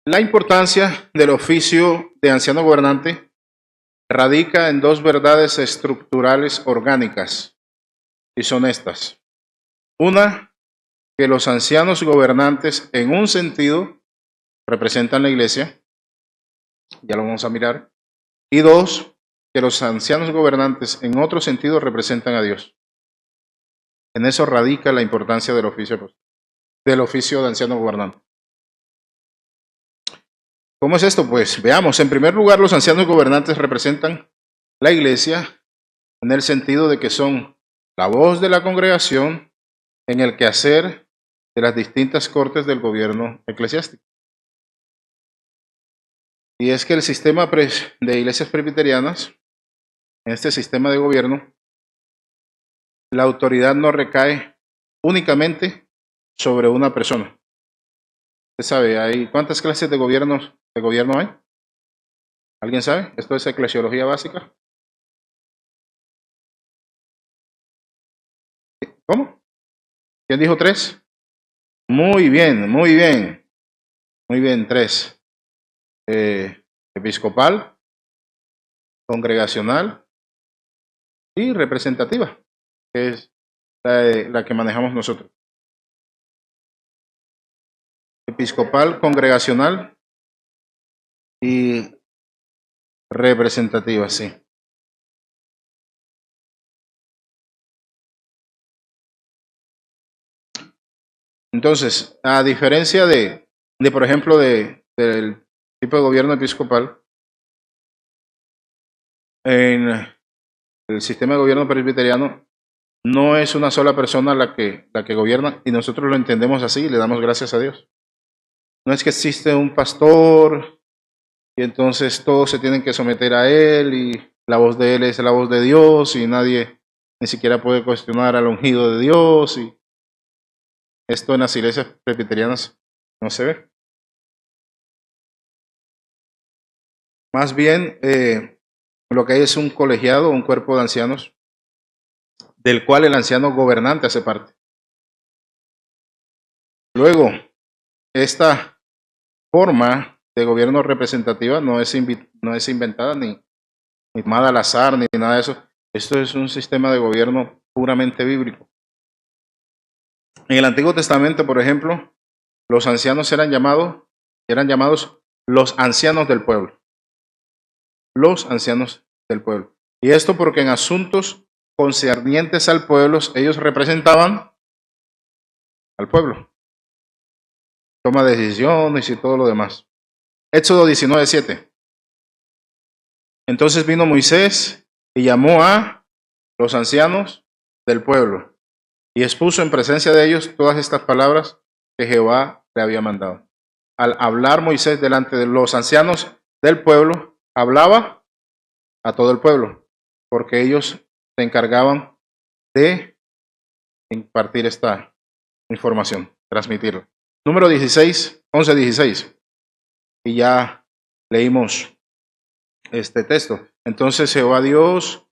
La importancia del oficio de anciano gobernante radica en dos verdades estructurales orgánicas, y son estas. Una, que los ancianos gobernantes en un sentido representan la iglesia, ya lo vamos a mirar, y dos, que los ancianos gobernantes en otro sentido representan a Dios. En eso radica la importancia del oficio de anciano gobernante. ¿Cómo es esto? Pues veamos, en primer lugar, los ancianos gobernantes representan la iglesia en el sentido de que son la voz de la congregación en el quehacer de las distintas cortes del gobierno eclesiástico. Y es que el sistema de iglesias presbiterianas, en este sistema de gobierno, la autoridad no recae únicamente sobre una persona. Usted sabe, ¿cuántas clases de gobierno hay? ¿Alguien sabe? Esto es eclesiología básica. ¿Cómo? ¿Quién dijo 3? Muy bien, muy bien. Muy bien, 3. Episcopal, congregacional y representativa, que es la que manejamos nosotros. Episcopal, congregacional y representativa, sí. Entonces, a diferencia por ejemplo, del tipo de gobierno episcopal, en el sistema de gobierno presbiteriano no es una sola persona la que gobierna, y nosotros lo entendemos así y le damos gracias a Dios. No es que existe un pastor y entonces todos se tienen que someter a él y la voz de él es la voz de Dios y nadie ni siquiera puede cuestionar al ungido de Dios, y esto en las iglesias presbiterianas no se ve. Más bien, lo que hay es un colegiado, un cuerpo de ancianos, del cual el anciano gobernante hace parte. Luego, esta forma de gobierno representativa no es inventada ni tomada al azar ni nada de eso. Esto es un sistema de gobierno puramente bíblico. En el Antiguo Testamento, por ejemplo, los ancianos eran llamados los ancianos del pueblo. Los ancianos del pueblo. Y esto porque en asuntos concernientes al pueblo, ellos representaban al pueblo. Toma de decisiones y todo lo demás. Éxodo 19:7. Entonces vino Moisés y llamó a los ancianos del pueblo y expuso en presencia de ellos todas estas palabras que Jehová le había mandado. Al hablar Moisés delante de los ancianos del pueblo, hablaba a todo el pueblo, porque ellos se encargaban de impartir esta información, transmitirla. Número 11:16. Y ya leímos este texto. Entonces Jehová dijo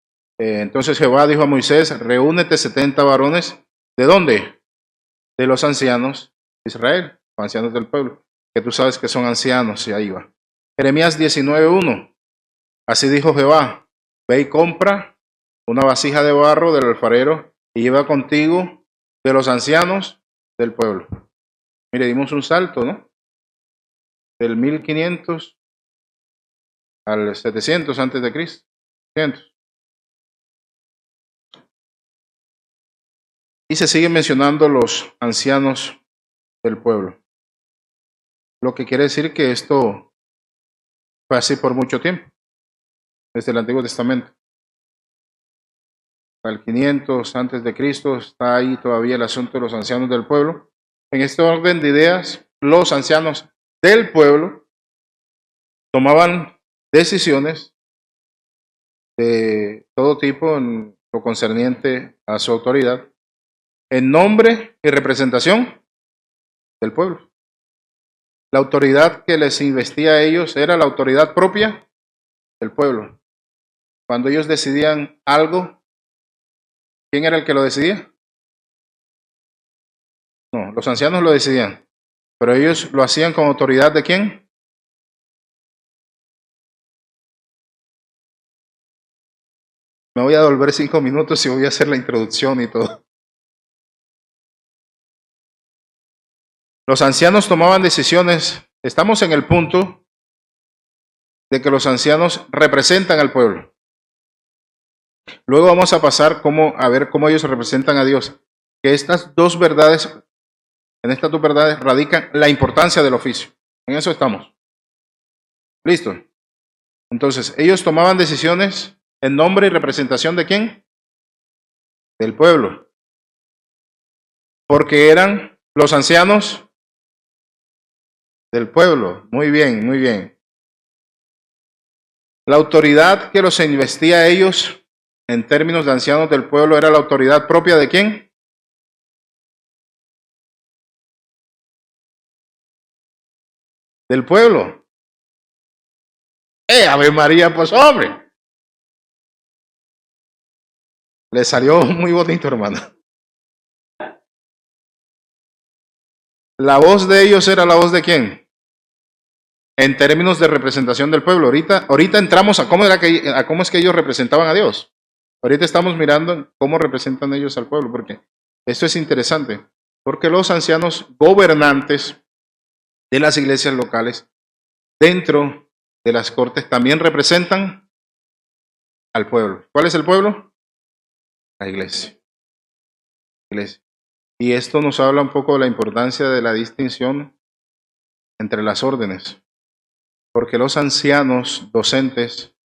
a Moisés: reúnete 70 varones. ¿De dónde? De los ancianos de Israel, ancianos del pueblo, que tú sabes que son ancianos, y ahí va. Jeremías 19:1. Así dijo Jehová: ve y compra una vasija de barro del alfarero y lleva contigo de los ancianos del pueblo. Mire, dimos un salto, ¿no? Del 1500 al 700 antes de Cristo. 700. Y se siguen mencionando los ancianos del pueblo. Lo que quiere decir que esto fue así por mucho tiempo, desde el Antiguo Testamento. Al 500 antes de Cristo está ahí todavía el asunto de los ancianos del pueblo. En este orden de ideas, los ancianos del pueblo tomaban decisiones de todo tipo en lo concerniente a su autoridad, en nombre y representación del pueblo. La autoridad que les investía a ellos era la autoridad propia del pueblo. Cuando ellos decidían algo, ¿quién era el que lo decidía? No, los ancianos lo decidían, pero ellos lo hacían con autoridad ¿de quién? Me voy a devolver 5 minutos y voy a hacer la introducción y todo. Los ancianos tomaban decisiones. Estamos en el punto de que los ancianos representan al pueblo. Luego vamos a pasar a ver cómo ellos representan a Dios. Que estas dos verdades, en estas dos verdades radican la importancia del oficio. En eso estamos. ¿Listo? Entonces, ellos tomaban decisiones en nombre y representación ¿de quién? Del pueblo. Porque eran los ancianos del pueblo. Muy bien, muy bien. La autoridad que los investía a ellos en términos de ancianos del pueblo era la autoridad propia ¿de quién? Del pueblo. Ave María, pues hombre. Le salió muy bonito, hermano. La voz de ellos era la voz de quién? En términos de representación del pueblo. Ahorita entramos a cómo es que ellos representaban a Dios. Ahorita estamos mirando cómo representan ellos al pueblo, porque esto es interesante. Porque los ancianos gobernantes de las iglesias locales dentro de las cortes también representan al pueblo. ¿Cuál es el pueblo? La iglesia. Y esto nos habla un poco de la importancia de la distinción entre las órdenes. Porque los ancianos docentes,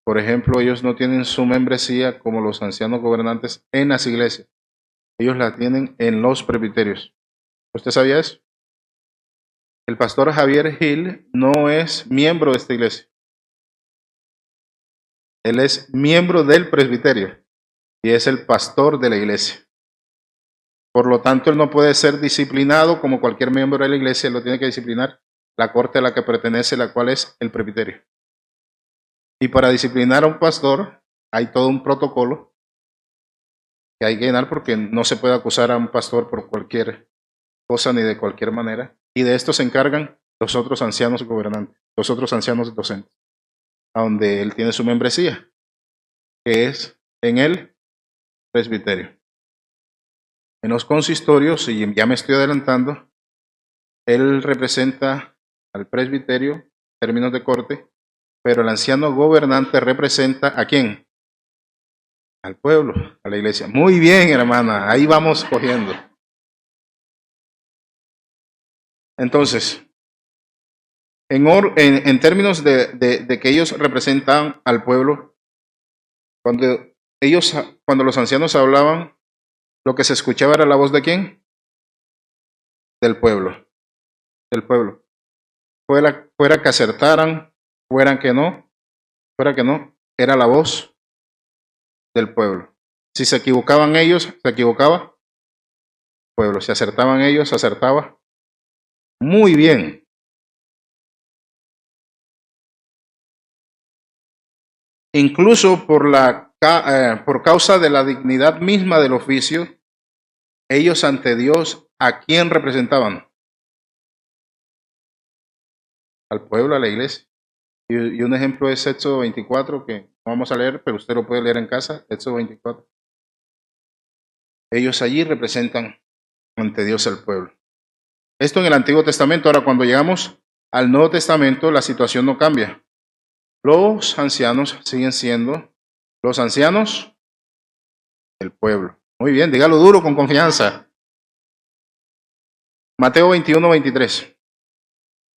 por ejemplo, ellos no tienen su membresía como los ancianos gobernantes en las iglesias. Ellos la tienen en los presbiterios. ¿Usted sabía eso? El pastor Javier Gil no es miembro de esta iglesia. Él es miembro del presbiterio y es el pastor de la iglesia. Por lo tanto, él no puede ser disciplinado como cualquier miembro de la iglesia, él lo tiene que disciplinar la corte a la que pertenece, la cual es el presbiterio. Y para disciplinar a un pastor hay todo un protocolo que hay que llenar porque no se puede acusar a un pastor por cualquier cosa ni de cualquier manera. Y de esto se encargan los otros ancianos gobernantes, los otros ancianos docentes, a donde él tiene su membresía, que es en el presbiterio. En los consistorios, y ya me estoy adelantando, él representa al presbiterio en términos de corte, pero el anciano gobernante representa ¿a quién? Al pueblo, a la iglesia. Muy bien, hermana, ahí vamos cogiendo. Entonces, en términos de que ellos representan al pueblo, cuando los ancianos hablaban, lo que se escuchaba era la voz ¿de quién? Del pueblo. Del pueblo. Fuera que acertaran, fuera que no, era la voz del pueblo. Si se equivocaban ellos, se equivocaba el pueblo. Si acertaban ellos, acertaba. Muy bien. Incluso por causa de la dignidad misma del oficio, ellos ante Dios, ¿a quién representaban? Al pueblo, a la iglesia. Y un ejemplo es Éxodo 24, que no vamos a leer, pero usted lo puede leer en casa, Éxodo 24. Ellos allí representan ante Dios al pueblo. Esto en el Antiguo Testamento. Ahora, cuando llegamos al Nuevo Testamento, la situación no cambia. Los ancianos siguen siendo los ancianos del pueblo. Muy bien, dígalo duro, con confianza. Mateo 21, 23.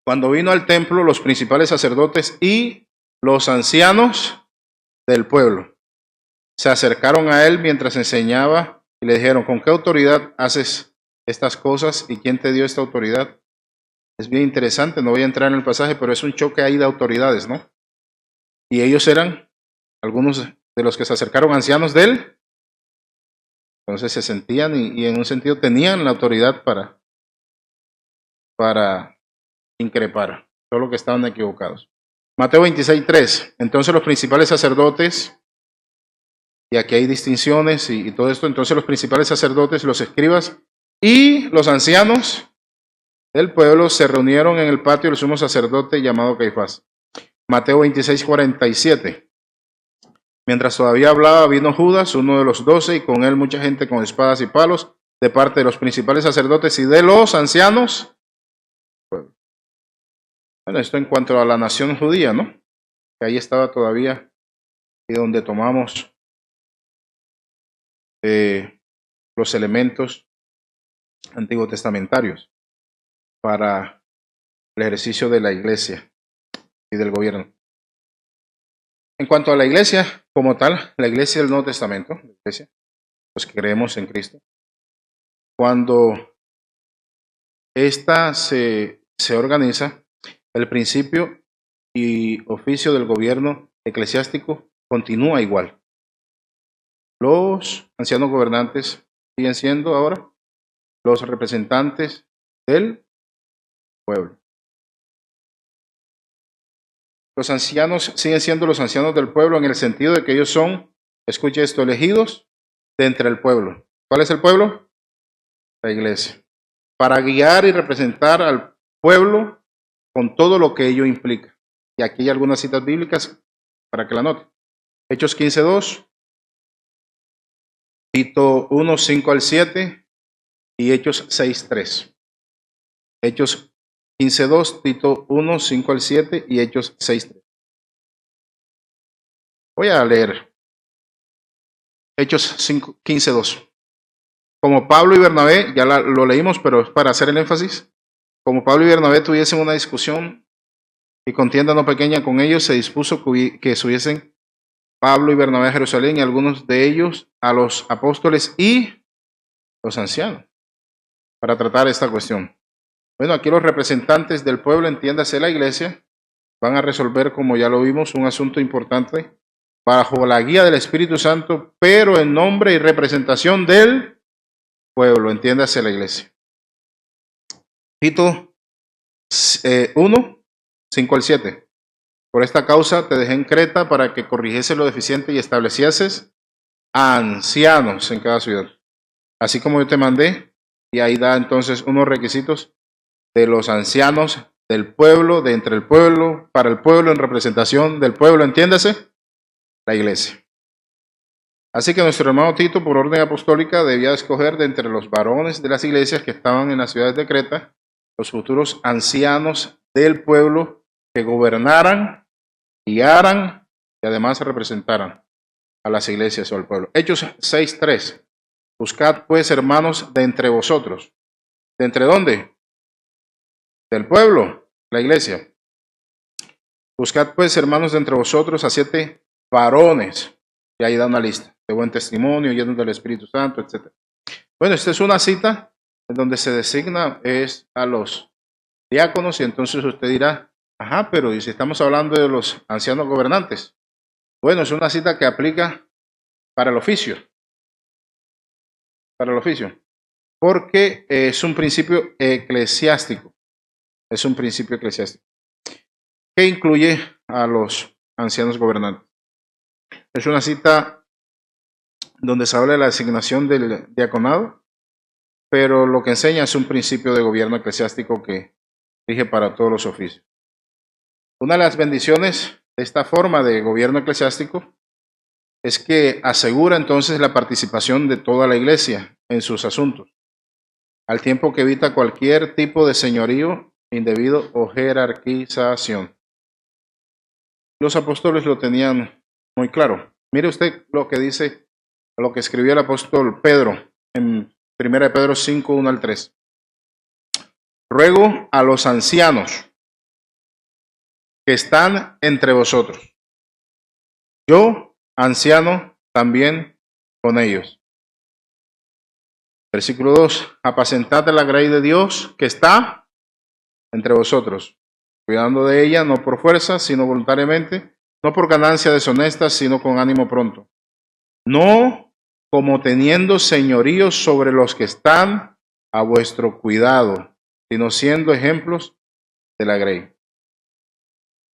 Cuando vino al templo, los principales sacerdotes y los ancianos del pueblo se acercaron a él mientras enseñaba y le dijeron, ¿con qué autoridad haces estas cosas y quién te dio esta autoridad? Es bien interesante, no voy a entrar en el pasaje, pero es un choque ahí de autoridades, ¿no? Y ellos eran algunos de los que se acercaron ancianos de él. Entonces se sentían y en un sentido tenían la autoridad para increpar, solo que estaban equivocados. Mateo 26, 3. Entonces los principales sacerdotes, y aquí hay distinciones y todo esto, entonces los principales sacerdotes, los escribas y los ancianos del pueblo se reunieron en el patio del sumo sacerdote llamado Caifás. Mateo 26, 47. Mientras todavía hablaba, vino Judas, uno de los 12, y con él mucha gente con espadas y palos, de parte de los principales sacerdotes y de los ancianos. Bueno, esto en cuanto a la nación judía, ¿no? Que ahí estaba todavía, y donde tomamos los elementos antiguos testamentarios para el ejercicio de la iglesia y del gobierno. En cuanto a la iglesia como tal, la iglesia del Nuevo Testamento, la iglesia, los que creemos en Cristo, cuando ésta se organiza, el principio y oficio del gobierno eclesiástico continúa igual. Los ancianos gobernantes siguen siendo ahora los representantes del pueblo. Los ancianos siguen siendo los ancianos del pueblo en el sentido de que ellos son, escuche esto, elegidos de entre el pueblo. ¿Cuál es el pueblo? La iglesia. Para guiar y representar al pueblo con todo lo que ello implica. Y aquí hay algunas citas bíblicas para que la noten. Hechos 15:2, Tito 1, 5 al 7 y Hechos 6:3. Hechos 15:2, Tito 1, 5 al 7 y Hechos 6:3. Voy a leer Hechos 15:2. Como Pablo y Bernabé, ya lo leímos, pero es para hacer el énfasis. Como Pablo y Bernabé tuviesen una discusión y contienda no pequeña con ellos, se dispuso que subiesen Pablo y Bernabé a Jerusalén y algunos de ellos a los apóstoles y los ancianos para tratar esta cuestión. Bueno, aquí los representantes del pueblo, entiéndase la iglesia, van a resolver, como ya lo vimos, un asunto importante bajo la guía del Espíritu Santo, pero en nombre y representación del pueblo, entiéndase la iglesia. Tito 1, 5 al 7. Por esta causa te dejé en Creta para que corrigiese lo deficiente y establecieses ancianos en cada ciudad, así como yo te mandé. Y ahí da entonces unos requisitos de los ancianos del pueblo, de entre el pueblo, para el pueblo, en representación del pueblo, entiéndase, la iglesia. Así que nuestro hermano Tito, por orden apostólica, debía escoger de entre los varones de las iglesias que estaban en las ciudades de Creta, los futuros ancianos del pueblo que gobernaran, guiaran y además representaran a las iglesias o al pueblo. Hechos 6:3. Buscad pues, hermanos, de entre vosotros. ¿De entre dónde? Del pueblo, la iglesia. Buscad pues, hermanos, de entre vosotros a 7 varones. Y ahí da una lista de buen testimonio, llenos del Espíritu Santo, etc. Bueno, esta es una cita en donde se designa es a los diáconos y entonces usted dirá, ajá, pero ¿y si estamos hablando de los ancianos gobernantes? Bueno, es una cita que aplica para el oficio. Para el oficio. Porque es un principio eclesiástico. Es un principio eclesiástico que incluye a los ancianos gobernantes. Es una cita donde se habla de la asignación del diaconado, pero lo que enseña es un principio de gobierno eclesiástico que rige para todos los oficios. Una de las bendiciones de esta forma de gobierno eclesiástico es que asegura entonces la participación de toda la iglesia en sus asuntos, al tiempo que evita cualquier tipo de señorío indebido o jerarquización. Los apóstoles lo tenían muy claro. Mire usted lo que dice, lo que escribió el apóstol Pedro en 1 Pedro 5, 1 al 3. Ruego a los ancianos que están entre vosotros. Yo, anciano, también con ellos. Versículo 2. Apacentad de la grey de Dios que está entre vosotros, cuidando de ella no por fuerza, sino voluntariamente, no por ganancia deshonesta, sino con ánimo pronto. No como teniendo señorío sobre los que están a vuestro cuidado, sino siendo ejemplos de la grey.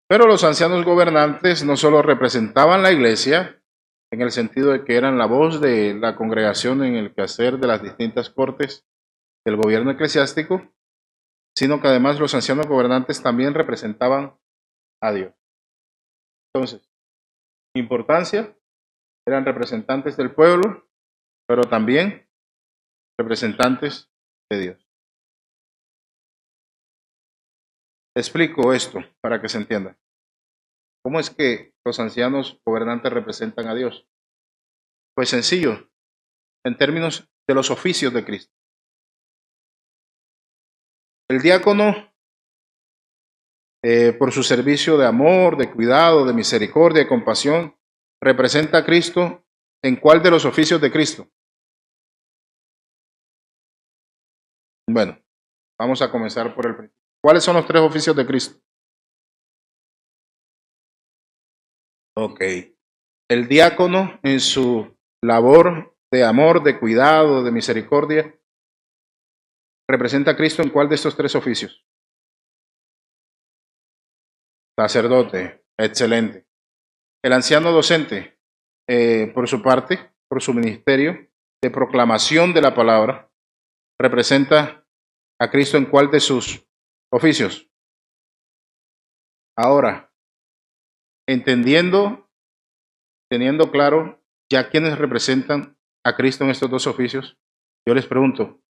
Pero los ancianos gobernantes no solo representaban la iglesia, en el sentido de que eran la voz de la congregación en el quehacer de las distintas cortes del gobierno eclesiástico, sino que además los ancianos gobernantes también representaban a Dios. Entonces, importancia Eran representantes del pueblo, pero también representantes de Dios. Explico esto para que se entienda. ¿Cómo es que los ancianos gobernantes representan a Dios? Pues sencillo, en términos de los oficios de Cristo. El diácono, por su servicio de amor, de cuidado, de misericordia y compasión, representa a Cristo. ¿En cuál de los oficios de Cristo? Bueno, vamos a comenzar por el principio. ¿Cuáles son los tres oficios de Cristo? Ok. El diácono en su labor de amor, de cuidado, de misericordia, representa a Cristo en cuál de estos tres oficios? Sacerdote, excelente. El anciano docente, por su parte, por su ministerio de proclamación de la palabra, representa a Cristo en cuál de sus oficios. Ahora, entendiendo, teniendo claro ya quiénes representan a Cristo en estos dos oficios, yo les pregunto,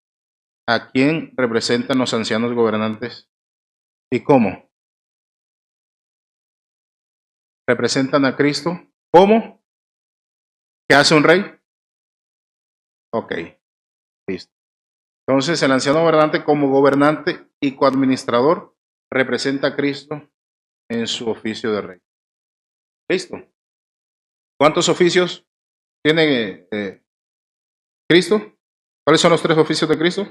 ¿a quién representan los ancianos gobernantes y cómo? ¿Representan a Cristo? ¿Cómo? ¿Qué hace un rey? Ok, listo. Entonces, el anciano gobernante como gobernante y coadministrador representa a Cristo en su oficio de rey. Listo. ¿Cuántos oficios tiene Cristo? ¿Cuáles son los tres oficios de Cristo?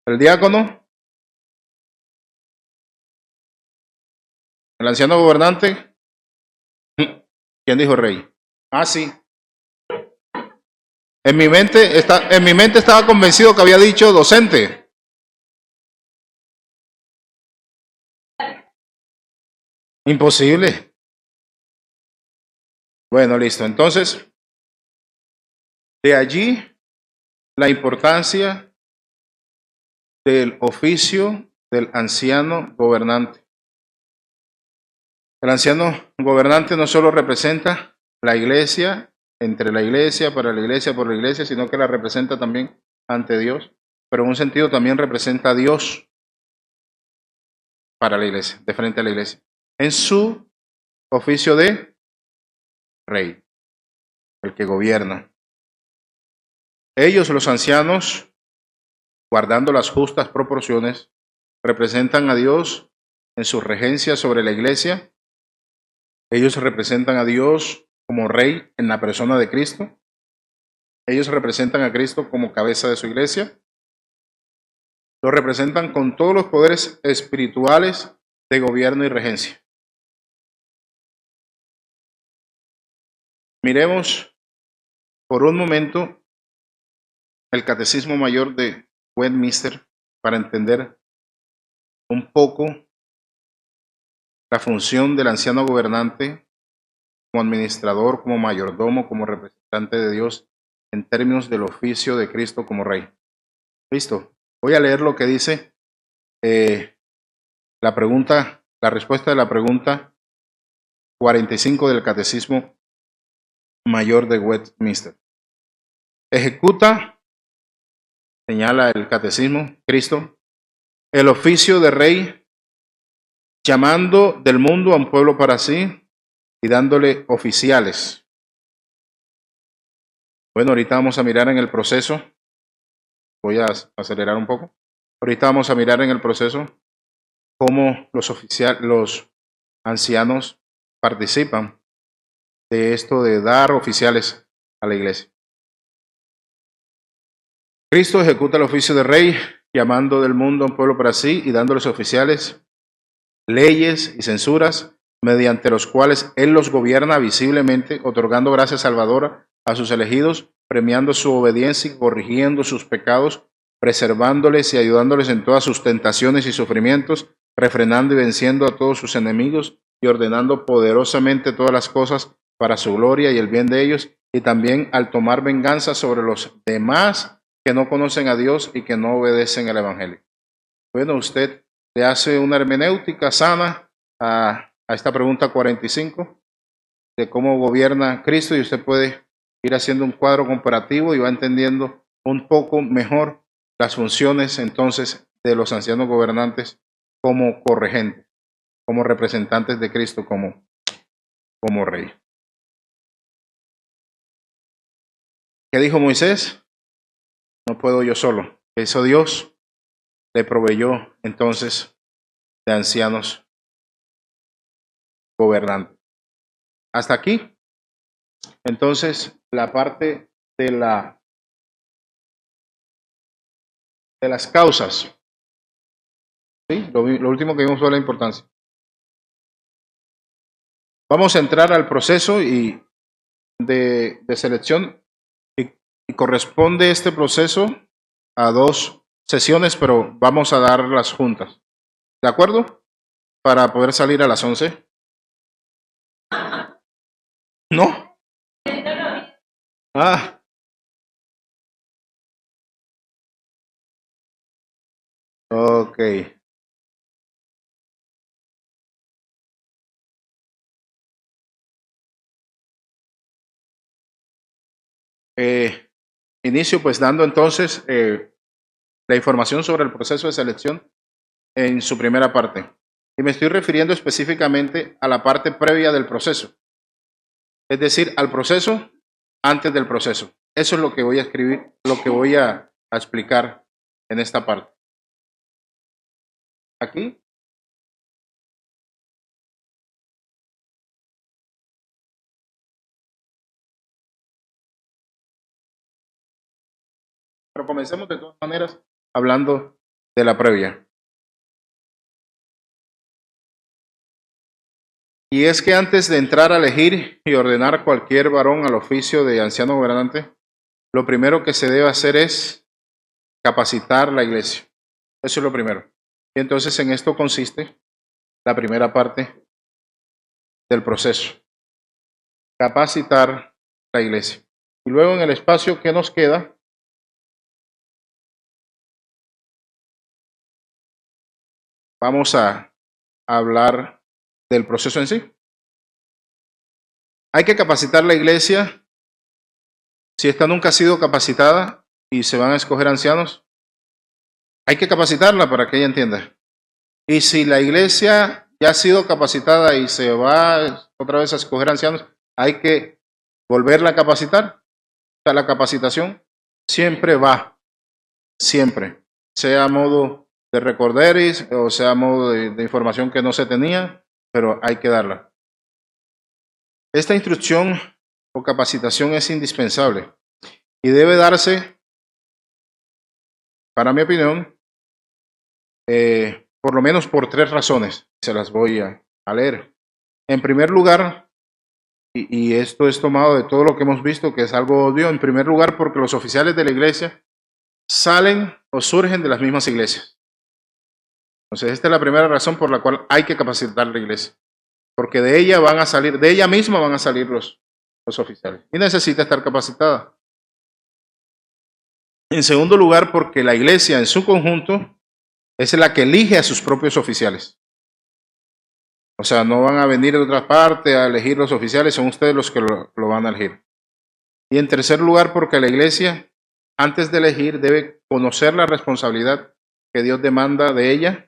El diácono, el anciano gobernante. ¿Quién dijo rey? Ah, sí. En mi mente estaba convencido que había dicho docente. Imposible. Bueno, listo. Entonces, de allí la importancia del oficio del anciano gobernante. El anciano gobernante no solo representa la iglesia, entre la iglesia, para la iglesia, por la iglesia, sino que la representa también ante Dios, pero en un sentido también representa a Dios para la iglesia, de frente a la iglesia, en su oficio de rey, el que gobierna. Ellos, los ancianos, guardando las justas proporciones, representan a Dios en su regencia sobre la iglesia. Ellos representan a Dios como rey en la persona de Cristo. Ellos representan a Cristo como cabeza de su iglesia. Lo representan con todos los poderes espirituales de gobierno y regencia. Miremos por un momento el Catecismo Mayor de Westminster para entender un poco la función del anciano gobernante como administrador, como mayordomo, como representante de Dios en términos del oficio de Cristo como rey. Listo. Voy a leer lo que dice la respuesta de la pregunta 45 del Catecismo Mayor de Westminster. Ejecuta, señala el Catecismo, Cristo, el oficio de rey, llamando del mundo a un pueblo para sí y dándole oficiales. Bueno, ahorita vamos a mirar en el proceso. Voy a acelerar un poco. Ahorita vamos a mirar en el proceso cómo los ancianos participan de esto de dar oficiales a la iglesia. Cristo ejecuta el oficio de rey, llamando del mundo a un pueblo para sí y dándoles oficiales, leyes y censuras, mediante los cuales Él los gobierna visiblemente, otorgando gracia salvadora a sus elegidos, premiando su obediencia y corrigiendo sus pecados, preservándoles y ayudándoles en todas sus tentaciones y sufrimientos, refrenando y venciendo a todos sus enemigos y ordenando poderosamente todas las cosas para su gloria y el bien de ellos, y también al tomar venganza sobre los demás que no conocen a Dios y que no obedecen al Evangelio. Bueno, usted le hace una hermenéutica sana a esta pregunta 45 de cómo gobierna Cristo y usted puede ir haciendo un cuadro comparativo y va entendiendo un poco mejor las funciones entonces de los ancianos gobernantes como corregentes, como representantes de Cristo, como rey. ¿Qué dijo Moisés? No puedo yo solo. ¿Qué hizo Dios? Le proveyó entonces de ancianos gobernantes. Hasta aquí. Entonces, la parte de las causas. ¿Sí? Lo último que vimos fue la importancia. Vamos a entrar al proceso de selección y corresponde este proceso a 2 sesiones, pero vamos a darlas juntas. ¿De acuerdo? Para poder salir a las 11. ¿No? Ah, ok. Inicio pues dando entonces la información sobre el proceso de selección en su primera parte. Y me estoy refiriendo específicamente a la parte previa del proceso. Es decir, al proceso antes del proceso. Eso es lo que voy a escribir, lo que voy a explicar en esta parte. Aquí. Pero comencemos de todas maneras hablando de la previa. Y es que antes de entrar a elegir y ordenar cualquier varón al oficio de anciano gobernante, lo primero que se debe hacer es capacitar la iglesia. Eso es lo primero. Y entonces en esto consiste la primera parte del proceso. Capacitar la iglesia. Y luego en el espacio que nos queda, vamos a hablar del proceso en sí. Hay que capacitar la iglesia. Si esta nunca ha sido capacitada y se van a escoger ancianos, hay que capacitarla para que ella entienda. Y si la iglesia ya ha sido capacitada y se va otra vez a escoger ancianos, hay que volverla a capacitar. O sea, la capacitación siempre va, siempre, sea a modo de recorderis o sea a modo de información que no se tenía, pero hay que darla. Esta instrucción o capacitación es indispensable y debe darse, para mi opinión, por lo menos por 3 razones. Se las voy a leer. En primer lugar, y esto es tomado de todo lo que hemos visto, que es algo obvio, en primer lugar porque los oficiales de la iglesia salen o surgen de las mismas iglesias. Entonces, esta es la primera razón por la cual hay que capacitar la iglesia, porque de ella van a salir, de ella misma van a salir los oficiales, y necesita estar capacitada. En segundo lugar, porque la iglesia en su conjunto es la que elige a sus propios oficiales. O sea, no van a venir de otra parte a elegir los oficiales, son ustedes los que lo van a elegir. Y en tercer lugar, porque la iglesia, antes de elegir, debe conocer la responsabilidad que Dios demanda de ella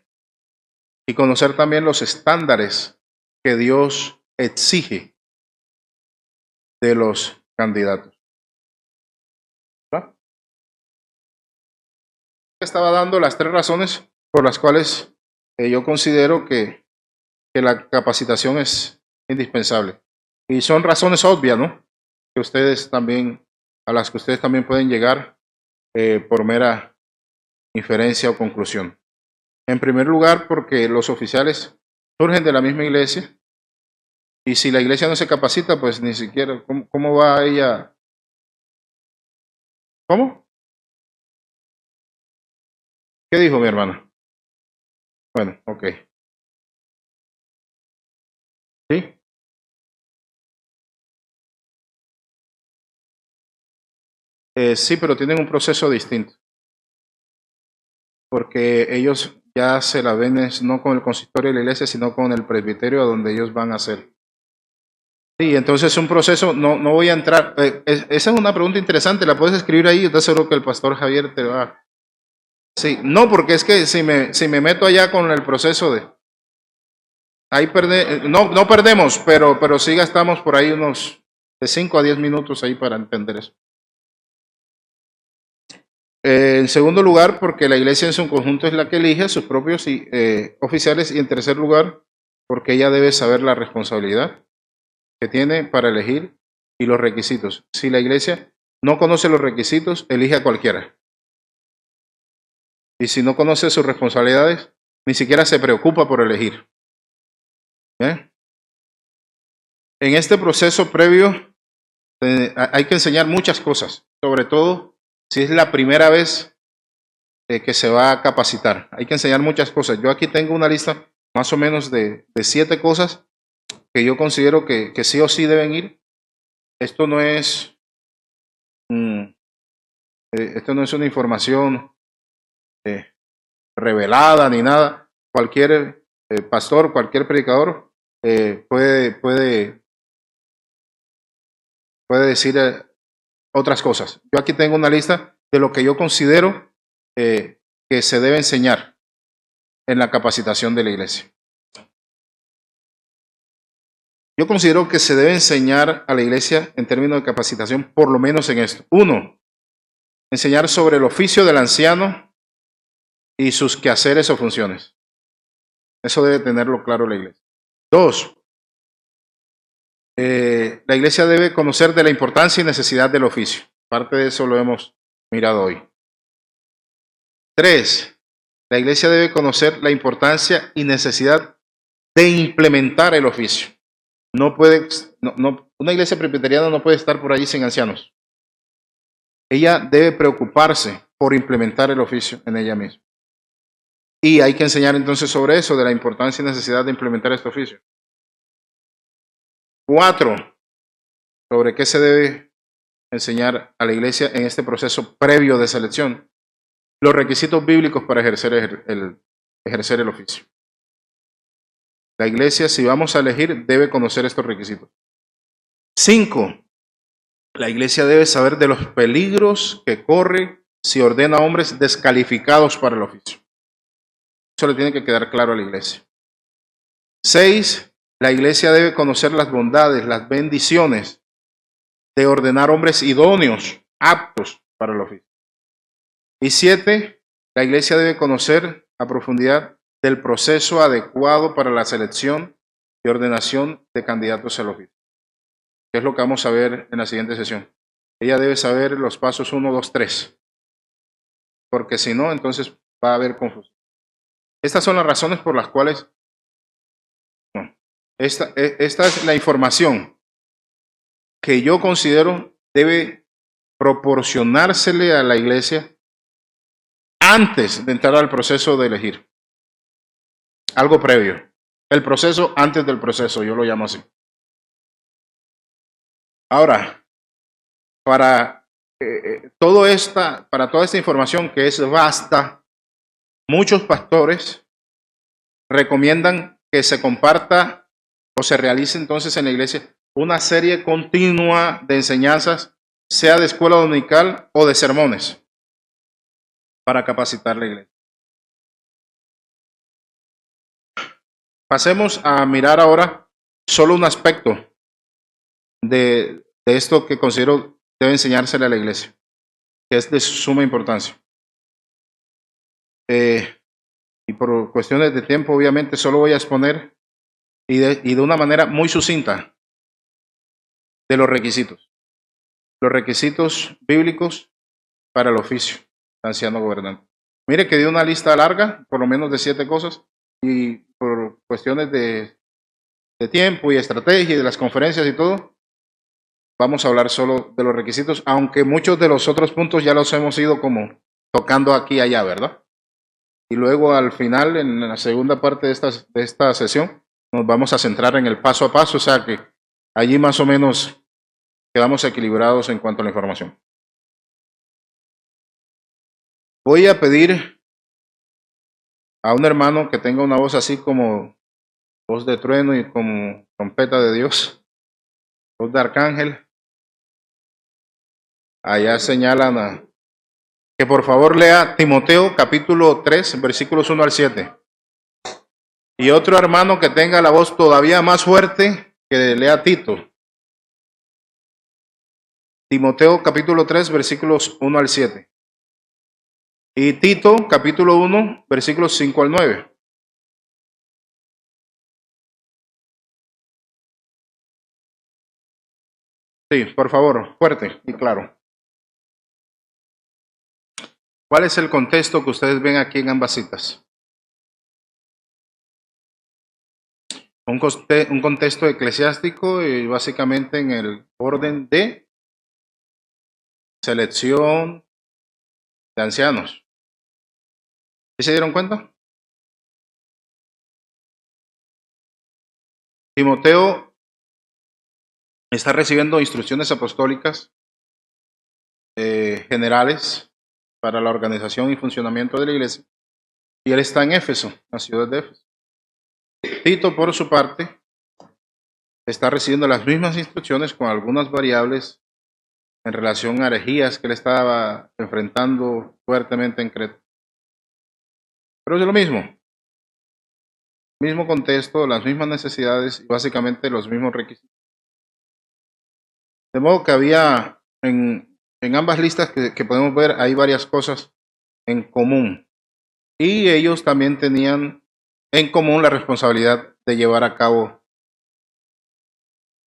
y conocer también los estándares que Dios exige de los candidatos. ¿verdad? Estaba dando las 3 razones por las cuales yo considero que la capacitación es indispensable. Y son razones obvias, ¿no? Que ustedes también, a las que ustedes también pueden llegar por mera inferencia o conclusión. En primer lugar, porque los oficiales surgen de la misma iglesia y si la iglesia no se capacita, pues ni siquiera, ¿cómo va ella? ¿Cómo? ¿Qué dijo mi hermana? Bueno, ok. ¿Sí? Sí, pero tienen un proceso distinto, porque ellos ya se la ven no con el consistorio de la iglesia, sino con el presbiterio a donde ellos van a hacer Sí, entonces un proceso, no voy a entrar. Esa es una pregunta interesante, la puedes escribir ahí, yo te aseguro que el pastor Javier te va. Sí, no, porque es que si me meto allá con el proceso de. Ahí no perdemos, pero sí gastamos por ahí unos de 5 a 10 minutos ahí para entender eso. En segundo lugar, porque la iglesia en su conjunto es la que elige a sus propios oficiales. Y en tercer lugar, porque ella debe saber la responsabilidad que tiene para elegir y los requisitos. Si la iglesia no conoce los requisitos, elige a cualquiera. Y si no conoce sus responsabilidades, ni siquiera se preocupa por elegir. ¿Eh? En este proceso previo hay que enseñar muchas cosas, sobre todo si es la primera vez que se va a capacitar. Hay que enseñar muchas cosas. Yo aquí tengo una lista más o menos de 7 cosas que yo considero que sí o sí deben ir. Esto no es, esto no es una información revelada ni nada. Cualquier pastor, cualquier predicador puede decir otras cosas. Yo aquí tengo una lista de lo que yo considero que se debe enseñar en la capacitación de la iglesia. Yo considero que se debe enseñar a la iglesia en términos de capacitación, por lo menos en esto. 1, enseñar sobre el oficio del anciano y sus quehaceres o funciones. Eso debe tenerlo claro la iglesia. 2, la iglesia debe conocer de la importancia y necesidad del oficio. Parte de eso lo hemos mirado hoy. 3, la iglesia debe conocer la importancia y necesidad de implementar el oficio. Una iglesia presbiteriana no puede estar por allí sin ancianos. Ella debe preocuparse por implementar el oficio en ella misma. Y hay que enseñar entonces sobre eso, de la importancia y necesidad de implementar este oficio. 4, sobre qué se debe enseñar a la iglesia en este proceso previo de selección. Los requisitos bíblicos para ejercer el oficio. La iglesia, si vamos a elegir, debe conocer estos requisitos. 5, la iglesia debe saber de los peligros que corre si ordena hombres descalificados para el oficio. Eso le tiene que quedar claro a la iglesia. 6, la iglesia debe conocer las bondades, las bendiciones de ordenar hombres idóneos, aptos para el oficio. Y 7, la iglesia debe conocer a profundidad del proceso adecuado para la selección y ordenación de candidatos al oficio, que es lo que vamos a ver en la siguiente sesión. Ella debe saber los pasos 1, 2, 3, porque si no, entonces va a haber confusión. Estas son las razones por las cuales esta es la información que yo considero debe proporcionársele a la iglesia antes de entrar al proceso de elegir. Algo previo. El proceso antes del proceso, yo lo llamo así. Ahora, para toda esta información que es vasta, muchos pastores recomiendan que se comparta o se realice entonces en la iglesia una serie continua de enseñanzas, sea de escuela dominical o de sermones, para capacitar la iglesia. Pasemos a mirar ahora solo un aspecto de esto que considero debe enseñársele a la iglesia, que es de suma importancia. Y por cuestiones de tiempo, obviamente, solo voy a exponer y de una manera muy sucinta de los requisitos. Los requisitos bíblicos para el oficio de anciano gobernante. Mire que dio una lista larga, por lo menos de 7 cosas, y por cuestiones de tiempo y estrategia y de las conferencias y todo, vamos a hablar solo de los requisitos, aunque muchos de los otros puntos ya los hemos ido como tocando aquí y allá, ¿verdad? Y luego al final, en la segunda parte de esta sesión, nos vamos a centrar en el paso a paso, o sea que allí más o menos quedamos equilibrados en cuanto a la información. Voy a pedir a un hermano que tenga una voz así como voz de trueno y como trompeta de Dios, voz de arcángel. Allá señalan que por favor lea Timoteo capítulo 3, versículos 1 al 7. Y otro hermano que tenga la voz todavía más fuerte, que lea Tito. Timoteo capítulo 3, versículos 1 al 7. Y Tito capítulo 1, versículos 5 al 9. Sí, por favor, fuerte y claro. ¿Cuál es el contexto que ustedes ven aquí en ambas citas? Un contexto eclesiástico y básicamente en el orden de selección de ancianos. ¿Sí se dieron cuenta? Timoteo está recibiendo instrucciones apostólicas generales para la organización y funcionamiento de la iglesia. Y él está en Éfeso, la ciudad de Éfeso. Tito, por su parte, está recibiendo las mismas instrucciones con algunas variables en relación a herejías que él estaba enfrentando fuertemente en Creta. Pero es lo mismo contexto, las mismas necesidades y básicamente los mismos requisitos. De modo que había en ambas listas que podemos ver, hay varias cosas en común. Y ellos también tenían en común la responsabilidad de llevar a cabo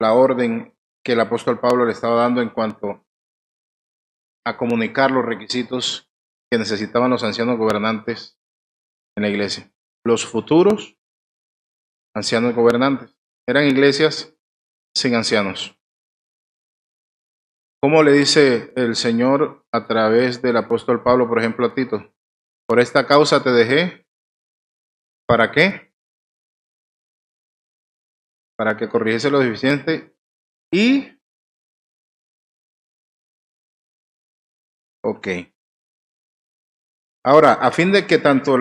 la orden que el apóstol Pablo le estaba dando en cuanto a comunicar los requisitos que necesitaban los ancianos gobernantes en la iglesia. Los futuros ancianos gobernantes eran iglesias sin ancianos. ¿Cómo le dice el Señor a través del apóstol Pablo, por ejemplo, a Tito? Por esta causa te dejé. ¿Para qué? Para que corrigiese lo deficiente y... Ok. Ahora, a fin de que tanto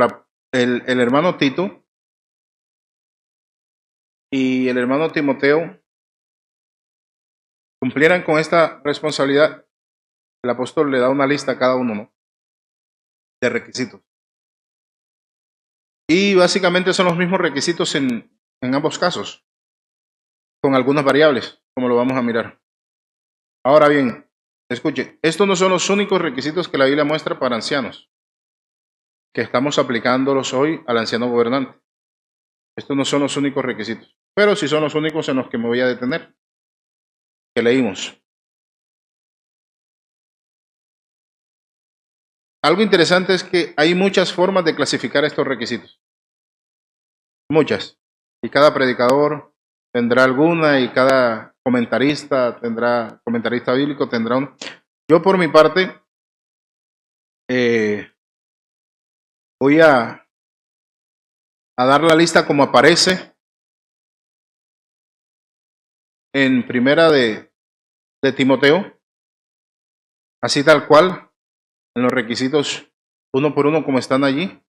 el hermano Tito y el hermano Timoteo cumplieran con esta responsabilidad, el apóstol le da una lista a cada uno, ¿no?, de requisitos. Y básicamente son los mismos requisitos en ambos casos, con algunas variables, como lo vamos a mirar. Ahora bien, escuche, estos no son los únicos requisitos que la Biblia muestra para ancianos, que estamos aplicándolos hoy al anciano gobernante. Estos no son los únicos requisitos, pero sí son los únicos en los que me voy a detener, que leímos. Algo interesante es que hay muchas formas de clasificar estos requisitos. Muchas. Y cada predicador tendrá alguna y cada comentarista bíblico tendrá uno. Yo por mi parte voy a dar la lista como aparece en primera de Timoteo, así tal cual, en los requisitos uno por uno como están allí.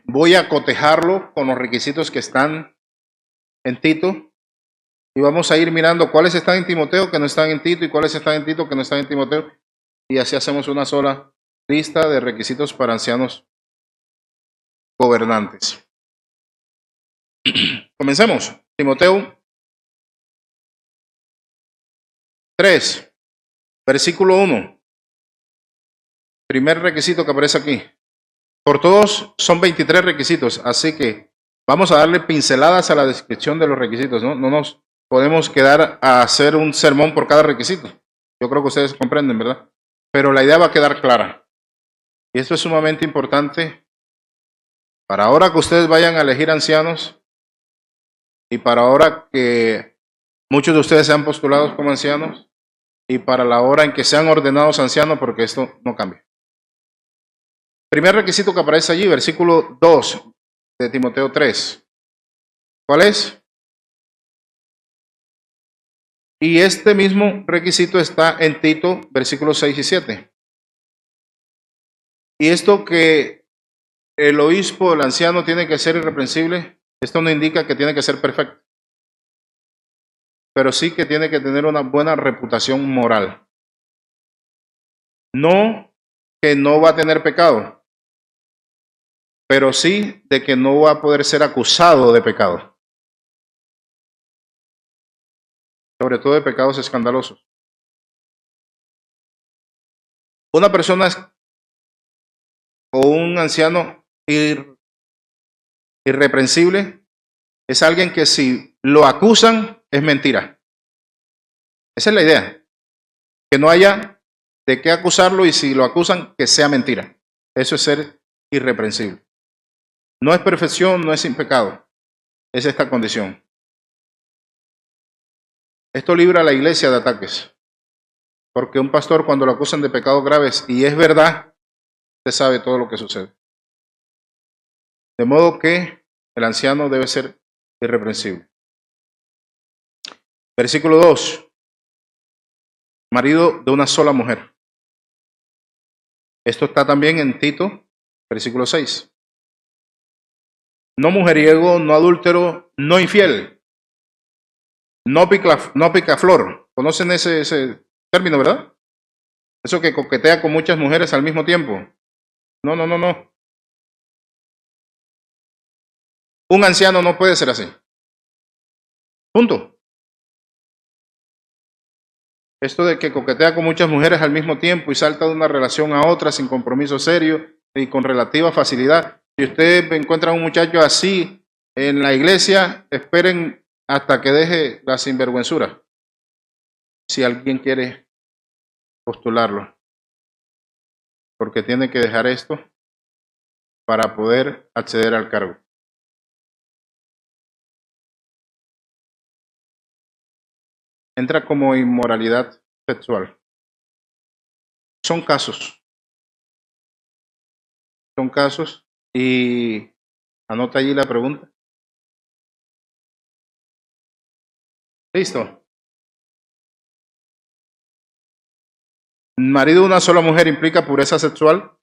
Voy a cotejarlo con los requisitos que están en Tito y vamos a ir mirando cuáles están en Timoteo que no están en Tito y cuáles están en Tito que no están en Timoteo, y así hacemos una sola lista de requisitos para ancianos gobernantes. Comencemos. Timoteo 3, versículo 1. Primer requisito que aparece aquí. Por todos son 23 requisitos, así que vamos a darle pinceladas a la descripción de los requisitos, ¿no? No nos podemos quedar a hacer un sermón por cada requisito. Yo creo que ustedes comprenden, ¿verdad? Pero la idea va a quedar clara. Y esto es sumamente importante para ahora que ustedes vayan a elegir ancianos y para ahora que muchos de ustedes sean postulados como ancianos y para la hora en que sean ordenados ancianos, porque esto no cambia. Primer requisito que aparece allí, versículo 2 de Timoteo 3. ¿Cuál es? Y este mismo requisito está en Tito, versículos 6 y 7. Y esto que el obispo, el anciano, tiene que ser irreprensible, esto no indica que tiene que ser perfecto. pero sí que tiene que tener una buena reputación moral. No que no va a tener pecado, pero sí de que no va a poder ser acusado de pecado, sobre todo de pecados escandalosos. Una persona o un anciano irreprensible es alguien que si lo acusan es mentira. Esa es la idea, que no haya de qué acusarlo y si lo acusan que sea mentira. Eso es ser irreprensible. No es perfección, no es sin pecado, es esta condición. Esto libra a la iglesia de ataques, porque un pastor cuando lo acusan de pecados graves y es verdad, usted sabe todo lo que sucede. De modo que el anciano debe ser irreprensible. Versículo 2. Marido de una sola mujer. Esto está también en Tito, versículo 6. No mujeriego, no adúltero, no infiel, no picaflor. ¿Conocen ese término, verdad? Eso que coquetea con muchas mujeres al mismo tiempo. No. Un anciano no puede ser así. Punto. Esto de que coquetea con muchas mujeres al mismo tiempo y salta de una relación a otra sin compromiso serio y con relativa facilidad. Si usted encuentra a un muchacho así en la iglesia, esperen hasta que deje la sinvergüenzura. Si alguien quiere postularlo, porque tiene que dejar esto para poder acceder al cargo. Entra como inmoralidad sexual. Son casos y anota allí la pregunta. Listo. Marido de una sola mujer implica pureza sexual.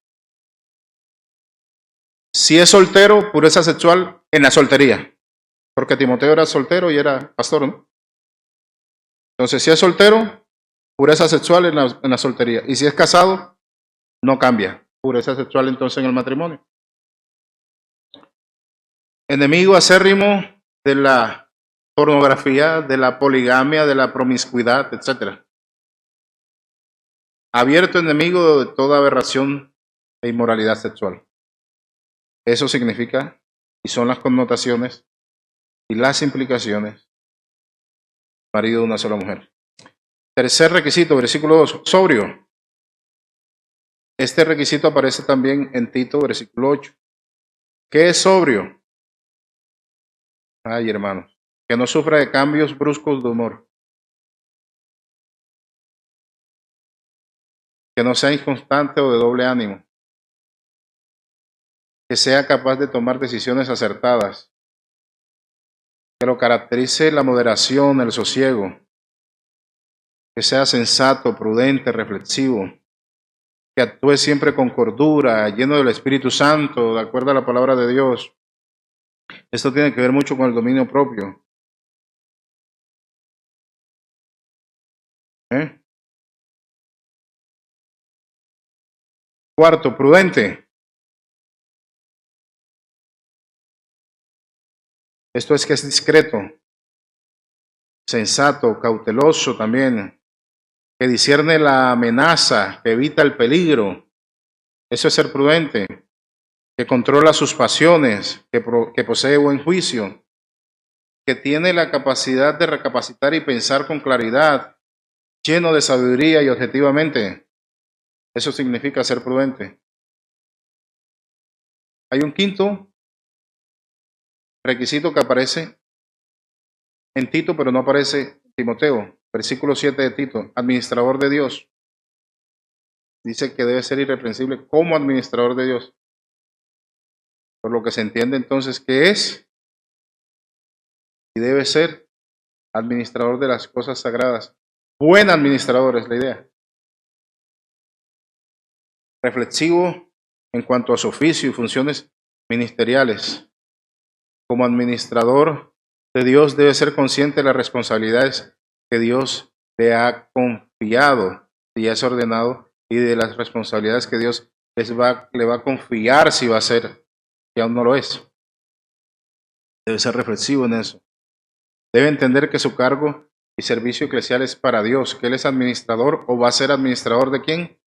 Si es soltero, pureza sexual en la soltería. Porque Timoteo era soltero y era pastor, ¿no? Entonces, si es soltero, pureza sexual en la soltería. Y si es casado, no cambia. Pureza sexual entonces en el matrimonio. Enemigo acérrimo de la pornografía, de la poligamia, de la promiscuidad, etc. Abierto enemigo de toda aberración e inmoralidad sexual. Eso significa, y son las connotaciones y las implicaciones, marido de una sola mujer. Tercer requisito, versículo 2, sobrio. Este requisito aparece también en Tito, versículo 8. ¿Qué es sobrio? Ay, hermanos, que no sufra de cambios bruscos de humor. Que no sea inconstante o de doble ánimo. Que sea capaz de tomar decisiones acertadas. Que lo caracterice la moderación, el sosiego. Que sea sensato, prudente, reflexivo. Que actúe siempre con cordura, lleno del Espíritu Santo, de acuerdo a la palabra de Dios. Esto tiene que ver mucho con el dominio propio. Cuarto, prudente. Esto es que es discreto, sensato, cauteloso también, que discierne la amenaza, que evita el peligro. Eso es ser prudente, que controla sus pasiones, que posee buen juicio, que tiene la capacidad de recapacitar y pensar con claridad, lleno de sabiduría y objetivamente. Eso significa ser prudente. Hay un quinto requisito que aparece en Tito, pero no aparece en Timoteo. Versículo 7 de Tito, administrador de Dios. Dice que debe ser irreprensible como administrador de Dios. Por lo que se entiende entonces que es y debe ser administrador de las cosas sagradas. Buen administrador es la idea. Reflexivo en cuanto a su oficio y funciones ministeriales. Como administrador de Dios debe ser consciente de las responsabilidades que Dios le ha confiado y es ordenado, y de las responsabilidades que Dios le va a confiar si va a ser, que aún no lo es. Debe ser reflexivo en eso. Debe entender que su cargo y servicio eclesial es para Dios, que Él es administrador o va a ser administrador ¿de quién?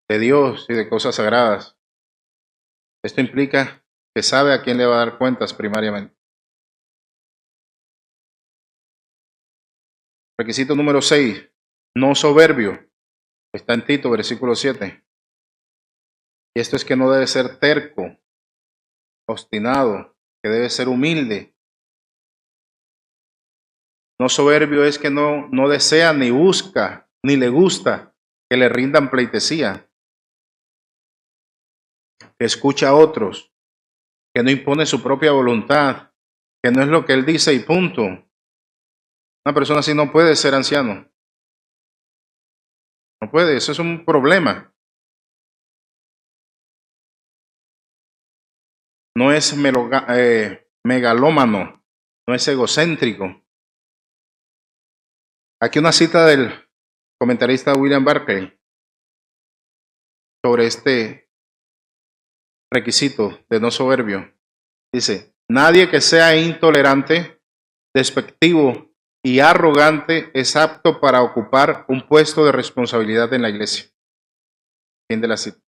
De Dios y de cosas sagradas. Esto implica que sabe a quién le va a dar cuentas primariamente. Requisito número 6, no soberbio. Está en Tito, versículo 7. Y esto es que no debe ser terco, obstinado, que debe ser humilde. No soberbio es que no desea ni busca, ni le gusta que le rindan pleitesía, que escucha a otros, que no impone su propia voluntad, que no es lo que él dice y punto. Una persona así no puede ser anciano. No puede, eso es un problema. No es megalómano, no es egocéntrico. Aquí una cita del comentarista William Barclay sobre este requisito de no soberbio. Dice, nadie que sea intolerante, despectivo y arrogante es apto para ocupar un puesto de responsabilidad en la iglesia. Fin de la cita.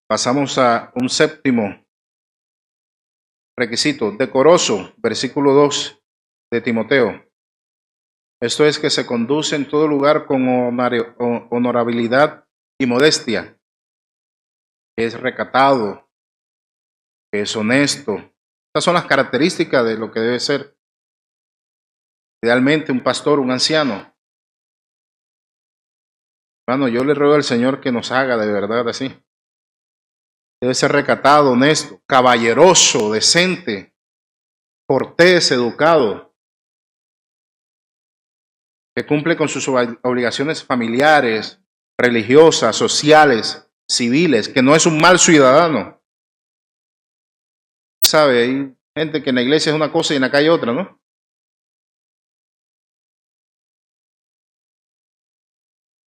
Pasamos a un séptimo requisito, decoroso, versículo 2 de Timoteo. Esto es que se conduce en todo lugar con honorabilidad y modestia, que es recatado, que es honesto. Estas son las características de lo que debe ser idealmente un pastor, un anciano. Hermano, yo le ruego al Señor que nos haga de verdad así. Debe ser recatado, honesto, caballeroso, decente, cortés, educado, que cumple con sus obligaciones familiares, religiosas, sociales, civiles, que no es un mal ciudadano. ¿Sabe? Hay gente que en la iglesia es una cosa y en la calle otra, ¿no?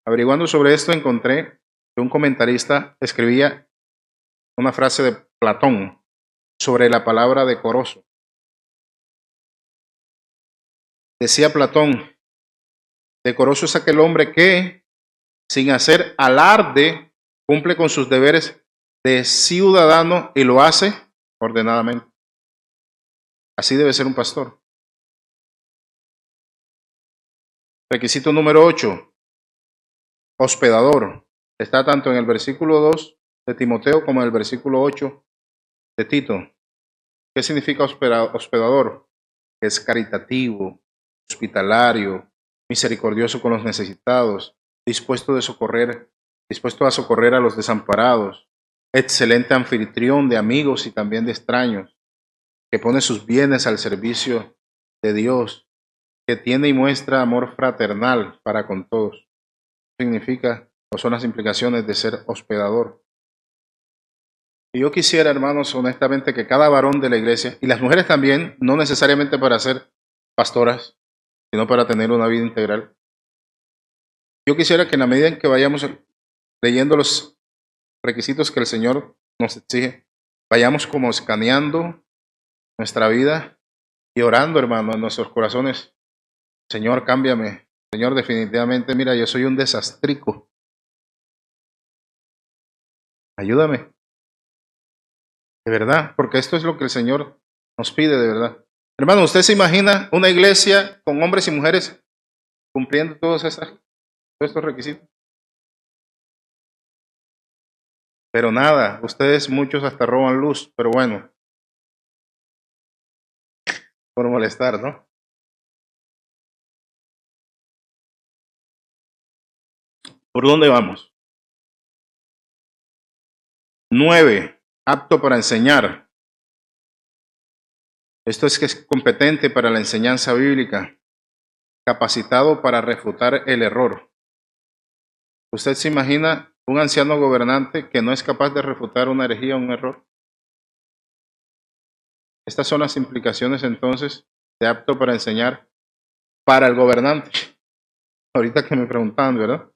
Averiguando sobre esto encontré que un comentarista escribía una frase de Platón sobre la palabra decoroso. Decía Platón, decoroso es aquel hombre que, sin hacer alarde, cumple con sus deberes de ciudadano y lo hace ordenadamente. Así debe ser un pastor. Requisito número 8, hospedador. Está tanto en el versículo 2 de Timoteo como en el versículo 8 de Tito. ¿Qué significa hospedador? Es caritativo, hospitalario, misericordioso con los necesitados, dispuesto a socorrer a los desamparados, excelente anfitrión de amigos y también de extraños, que pone sus bienes al servicio de Dios, que tiene y muestra amor fraternal para con todos. Significa o son las implicaciones de ser hospedador. Y yo quisiera, hermanos, honestamente, que cada varón de la iglesia, y las mujeres también, no necesariamente para ser pastoras, sino para tener una vida integral. Yo quisiera que en la medida en que vayamos leyendo los requisitos que el Señor nos exige, vayamos como escaneando nuestra vida y orando, hermano, en nuestros corazones. Señor, cámbiame. Señor, definitivamente, mira, yo soy un desastrico. Ayúdame. De verdad, porque esto es lo que el Señor nos pide, de verdad. Hermano, ¿usted se imagina una iglesia con hombres y mujeres cumpliendo todos estos requisitos? Pero nada, ustedes muchos hasta roban luz, pero bueno, por molestar, ¿no? ¿Por dónde vamos? 9, apto para enseñar. Esto es que es competente para la enseñanza bíblica, capacitado para refutar el error. ¿Usted se imagina un anciano gobernante que no es capaz de refutar una herejía o un error? Estas son las implicaciones entonces de apto para enseñar para el gobernante. Ahorita que me preguntaban, ¿verdad?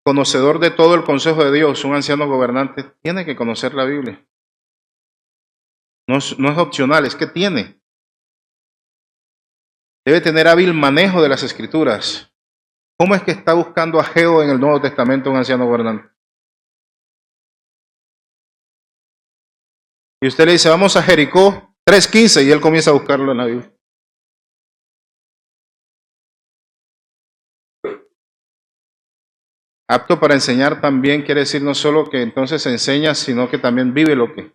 Conocedor de todo el consejo de Dios, un anciano gobernante tiene que conocer la Biblia. No es opcional, es que tiene. Debe tener hábil manejo de las escrituras. ¿Cómo es que está buscando a Geo en el Nuevo Testamento un anciano gobernante? Y usted le dice, vamos a Jericó 3:15 y él comienza a buscarlo en la Biblia. Apto para enseñar también quiere decir no solo que entonces enseña, sino que también vive lo que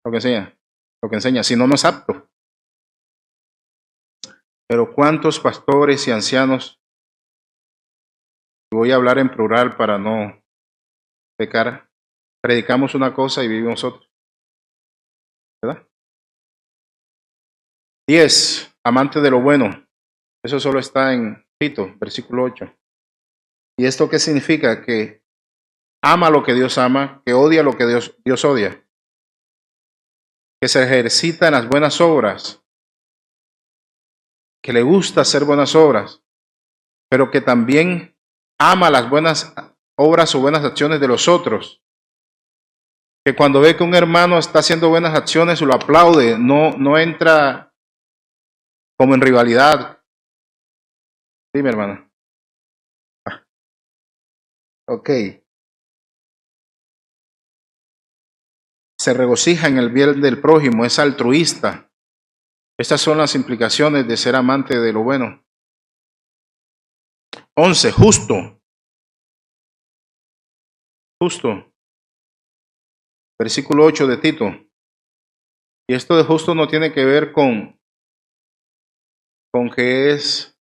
enseña. Lo que enseña, si no, no es apto. Pero ¿cuántos pastores y ancianos, voy a hablar en plural para no pecar, predicamos una cosa y vivimos otra? ¿Verdad? 10. Amante de lo bueno. Eso solo está en Tito, versículo 8. ¿Y esto qué significa? Que ama lo que Dios ama, que odia lo que Dios odia, que se ejercita en las buenas obras, que le gusta hacer buenas obras, pero que también ama las buenas obras o buenas acciones de los otros. Que cuando ve que un hermano está haciendo buenas acciones, lo aplaude, no entra como en rivalidad. Dime, hermano. Ok. Se regocija en el bien del prójimo, es altruista. Estas son las implicaciones de ser amante de lo bueno. 11. Justo. Justo. Versículo 8 de Tito. Y esto de justo no tiene que ver con que es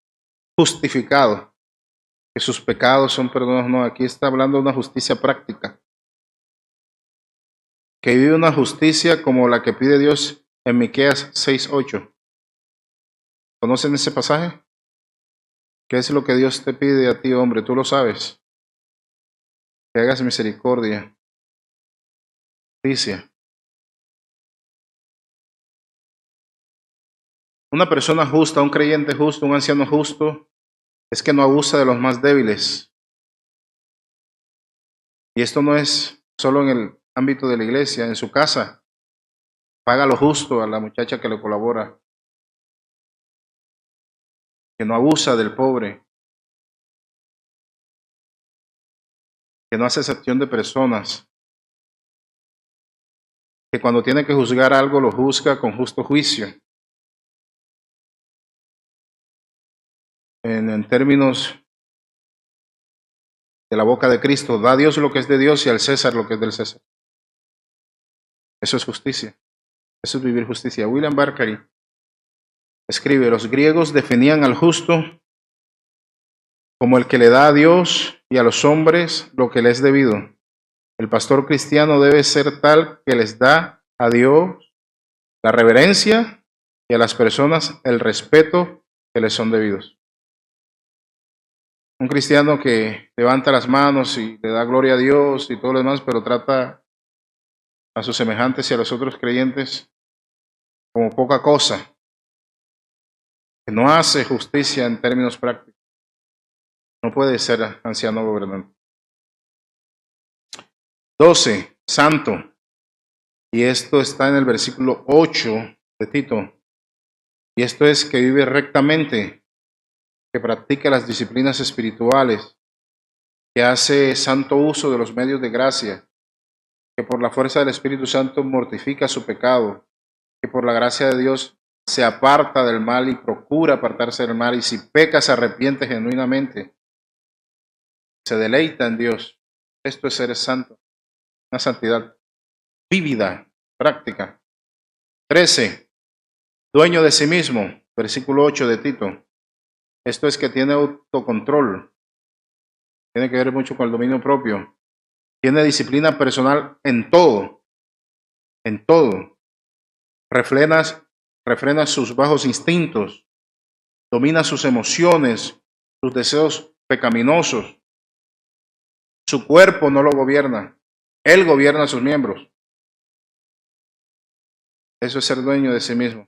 justificado, que sus pecados son perdonados. No, aquí está hablando de una justicia práctica. Que vive una justicia como la que pide Dios en Miqueas 6:8. ¿Conocen ese pasaje? ¿Qué es lo que Dios te pide a ti, hombre? Tú lo sabes. Que hagas misericordia, justicia. Una persona justa, un creyente justo, un anciano justo, es que no abusa de los más débiles. Y esto no es solo en el ámbito de la iglesia, en su casa. Paga lo justo a la muchacha que le colabora. Que no abusa del pobre. Que no hace excepción de personas. Que cuando tiene que juzgar algo lo juzga con justo juicio. En términos de la boca de Cristo, da a Dios lo que es de Dios y al César lo que es del César. Eso es justicia. Eso es vivir justicia. William Barclay escribe, los griegos definían al justo como el que le da a Dios y a los hombres lo que les es debido. El pastor cristiano debe ser tal que les da a Dios la reverencia y a las personas el respeto que les son debidos. Un cristiano que levanta las manos y le da gloria a Dios y todo lo demás, pero trata a sus semejantes y a los otros creyentes como poca cosa, que no hace justicia en términos prácticos, no puede ser anciano gobernante. 12. Santo. Y esto está en el versículo 8 de Tito. Y esto es que vive rectamente, que practica las disciplinas espirituales, que hace santo uso de los medios de gracia, que por la fuerza del Espíritu Santo mortifica su pecado, que por la gracia de Dios se aparta del mal y procura apartarse del mal, y si peca se arrepiente genuinamente, se deleita en Dios. Esto es ser santo, una santidad vívida, práctica. 13. Dueño de sí mismo, versículo 8 de Tito. Esto es que tiene autocontrol, tiene que ver mucho con el dominio propio, tiene disciplina personal en todo, refrena sus bajos instintos, domina sus emociones, sus deseos pecaminosos. Su cuerpo no lo gobierna, él gobierna a sus miembros. Eso es ser dueño de sí mismo.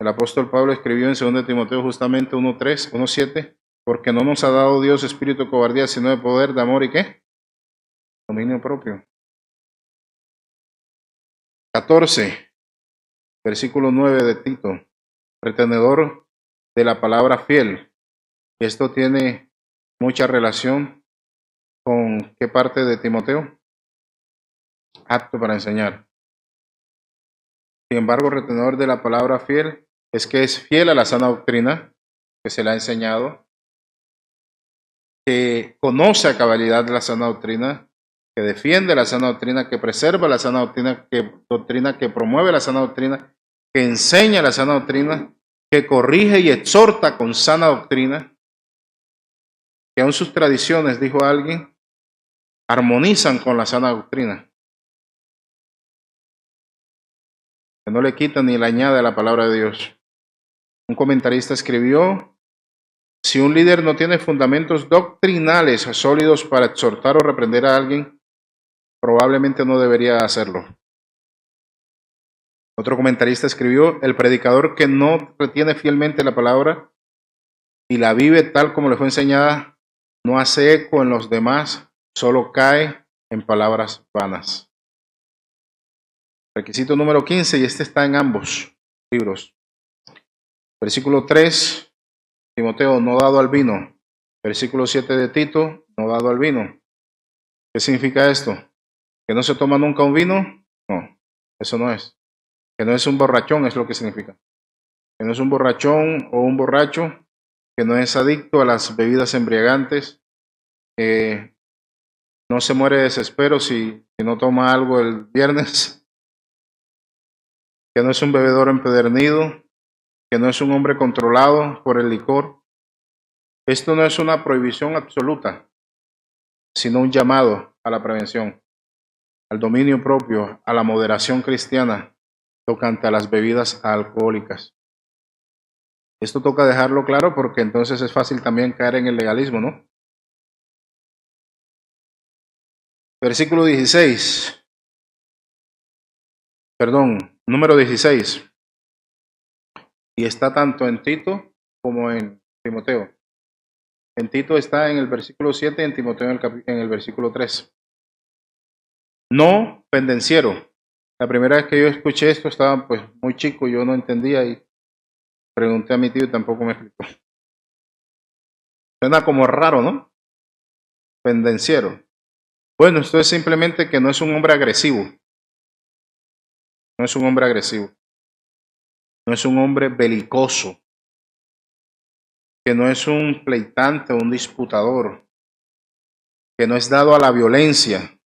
El apóstol Pablo escribió en 2 Timoteo justamente 1:3, 1:7, porque no nos ha dado Dios espíritu de cobardía, sino de poder, de amor y ¿qué? Dominio propio. 14, versículo 9 de Tito, retenedor de la palabra fiel. Y esto tiene mucha relación con qué parte de Timoteo, apto para enseñar. Sin embargo, retenedor de la palabra fiel es que es fiel a la sana doctrina que se le ha enseñado, que conoce a cabalidad la sana doctrina, que defiende la sana doctrina, que preserva la sana doctrina, que promueve la sana doctrina, que enseña la sana doctrina, que corrige y exhorta con sana doctrina, que aun sus tradiciones, dijo alguien, armonizan con la sana doctrina, que no le quita ni le añade a la palabra de Dios. Un comentarista escribió: si un líder no tiene fundamentos doctrinales sólidos para exhortar o reprender a alguien, probablemente no debería hacerlo. Otro comentarista escribió: el predicador que no retiene fielmente la palabra y la vive tal como le fue enseñada, no hace eco en los demás, solo cae en palabras vanas. Requisito número 15, y este está en ambos libros. Versículo 3, Timoteo, no dado al vino. Versículo 7 de Tito, no dado al vino. ¿Qué significa esto? ¿Que no se toma nunca un vino? No, eso no es. Que no es un borrachón, es lo que significa. Que no es un borrachón o un borracho, que no es adicto a las bebidas embriagantes, que no se muere de desespero si no toma algo el viernes, que no es un bebedor empedernido, que no es un hombre controlado por el licor. Esto no es una prohibición absoluta, sino un llamado a la prevención, al dominio propio, a la moderación cristiana tocante a las bebidas alcohólicas. Esto toca dejarlo claro porque entonces es fácil también caer en el legalismo, ¿no? Versículo 16. Perdón, número 16. Y está tanto en Tito como en Timoteo. En Tito está en el versículo 7 y en Timoteo en el versículo 3. No pendenciero. La primera vez que yo escuché esto estaba pues muy chico, yo no entendía y pregunté a mi tío y tampoco me explicó. Suena como raro, ¿no? Pendenciero. Bueno, esto es simplemente que no es un hombre agresivo. No es un hombre agresivo. No es un hombre belicoso. Que no es un pleitante o un disputador. Que no es dado a la violencia,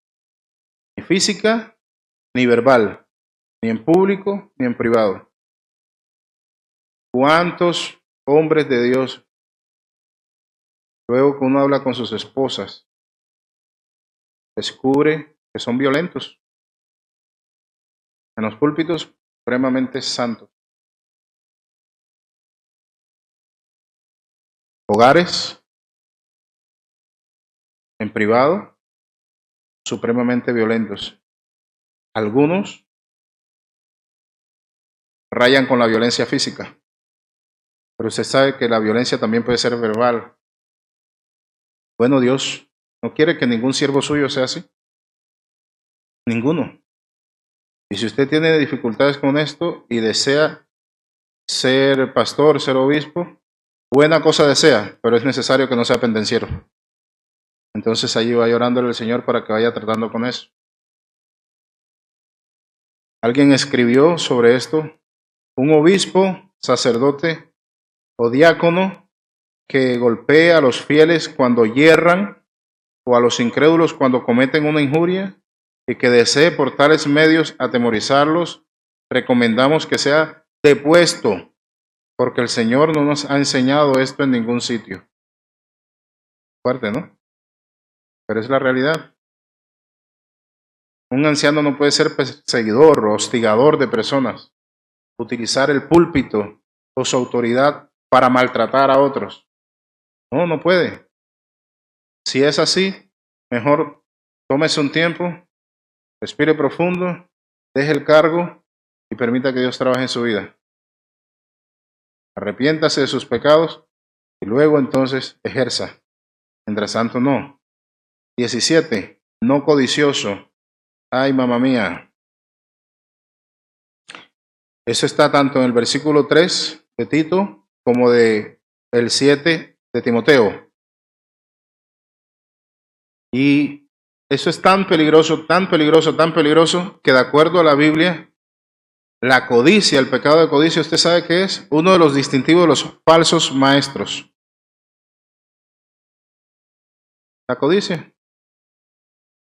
ni física ni verbal, ni en público ni en privado. ¿Cuántos hombres de Dios, luego que uno habla con sus esposas, descubre que son violentos? En los púlpitos, supremamente santos. Hogares, en privado, supremamente violentos. Algunos rayan con la violencia física, pero usted sabe que la violencia también puede ser verbal. Bueno, Dios no quiere que ningún siervo suyo sea así. Ninguno. Y si usted tiene dificultades con esto y desea ser pastor, ser obispo, buena cosa desea, pero es necesario que no sea pendenciero. Entonces allí va orándole al Señor para que vaya tratando con eso. Alguien escribió sobre esto: un obispo, sacerdote o diácono que golpee a los fieles cuando yerran o a los incrédulos cuando cometen una injuria y que desee por tales medios atemorizarlos, recomendamos que sea depuesto, porque el Señor no nos ha enseñado esto en ningún sitio. Fuerte, ¿no? Pero es la realidad. Un anciano no puede ser perseguidor o hostigador de personas, utilizar el púlpito o su autoridad para maltratar a otros. No, no puede. Si es así, mejor tómese un tiempo, respire profundo, deje el cargo y permita que Dios trabaje en su vida. arrepiéntase de sus pecados y luego entonces ejerza. Mientras tanto, no. 17. No codicioso. Ay, mamá mía. Eso está tanto en el versículo 3 de Tito como de el 7 de Timoteo. Y eso es tan peligroso, tan peligroso, tan peligroso, que de acuerdo a la Biblia, la codicia, el pecado de codicia, ¿usted sabe qué es? Uno de los distintivos de los falsos maestros. La codicia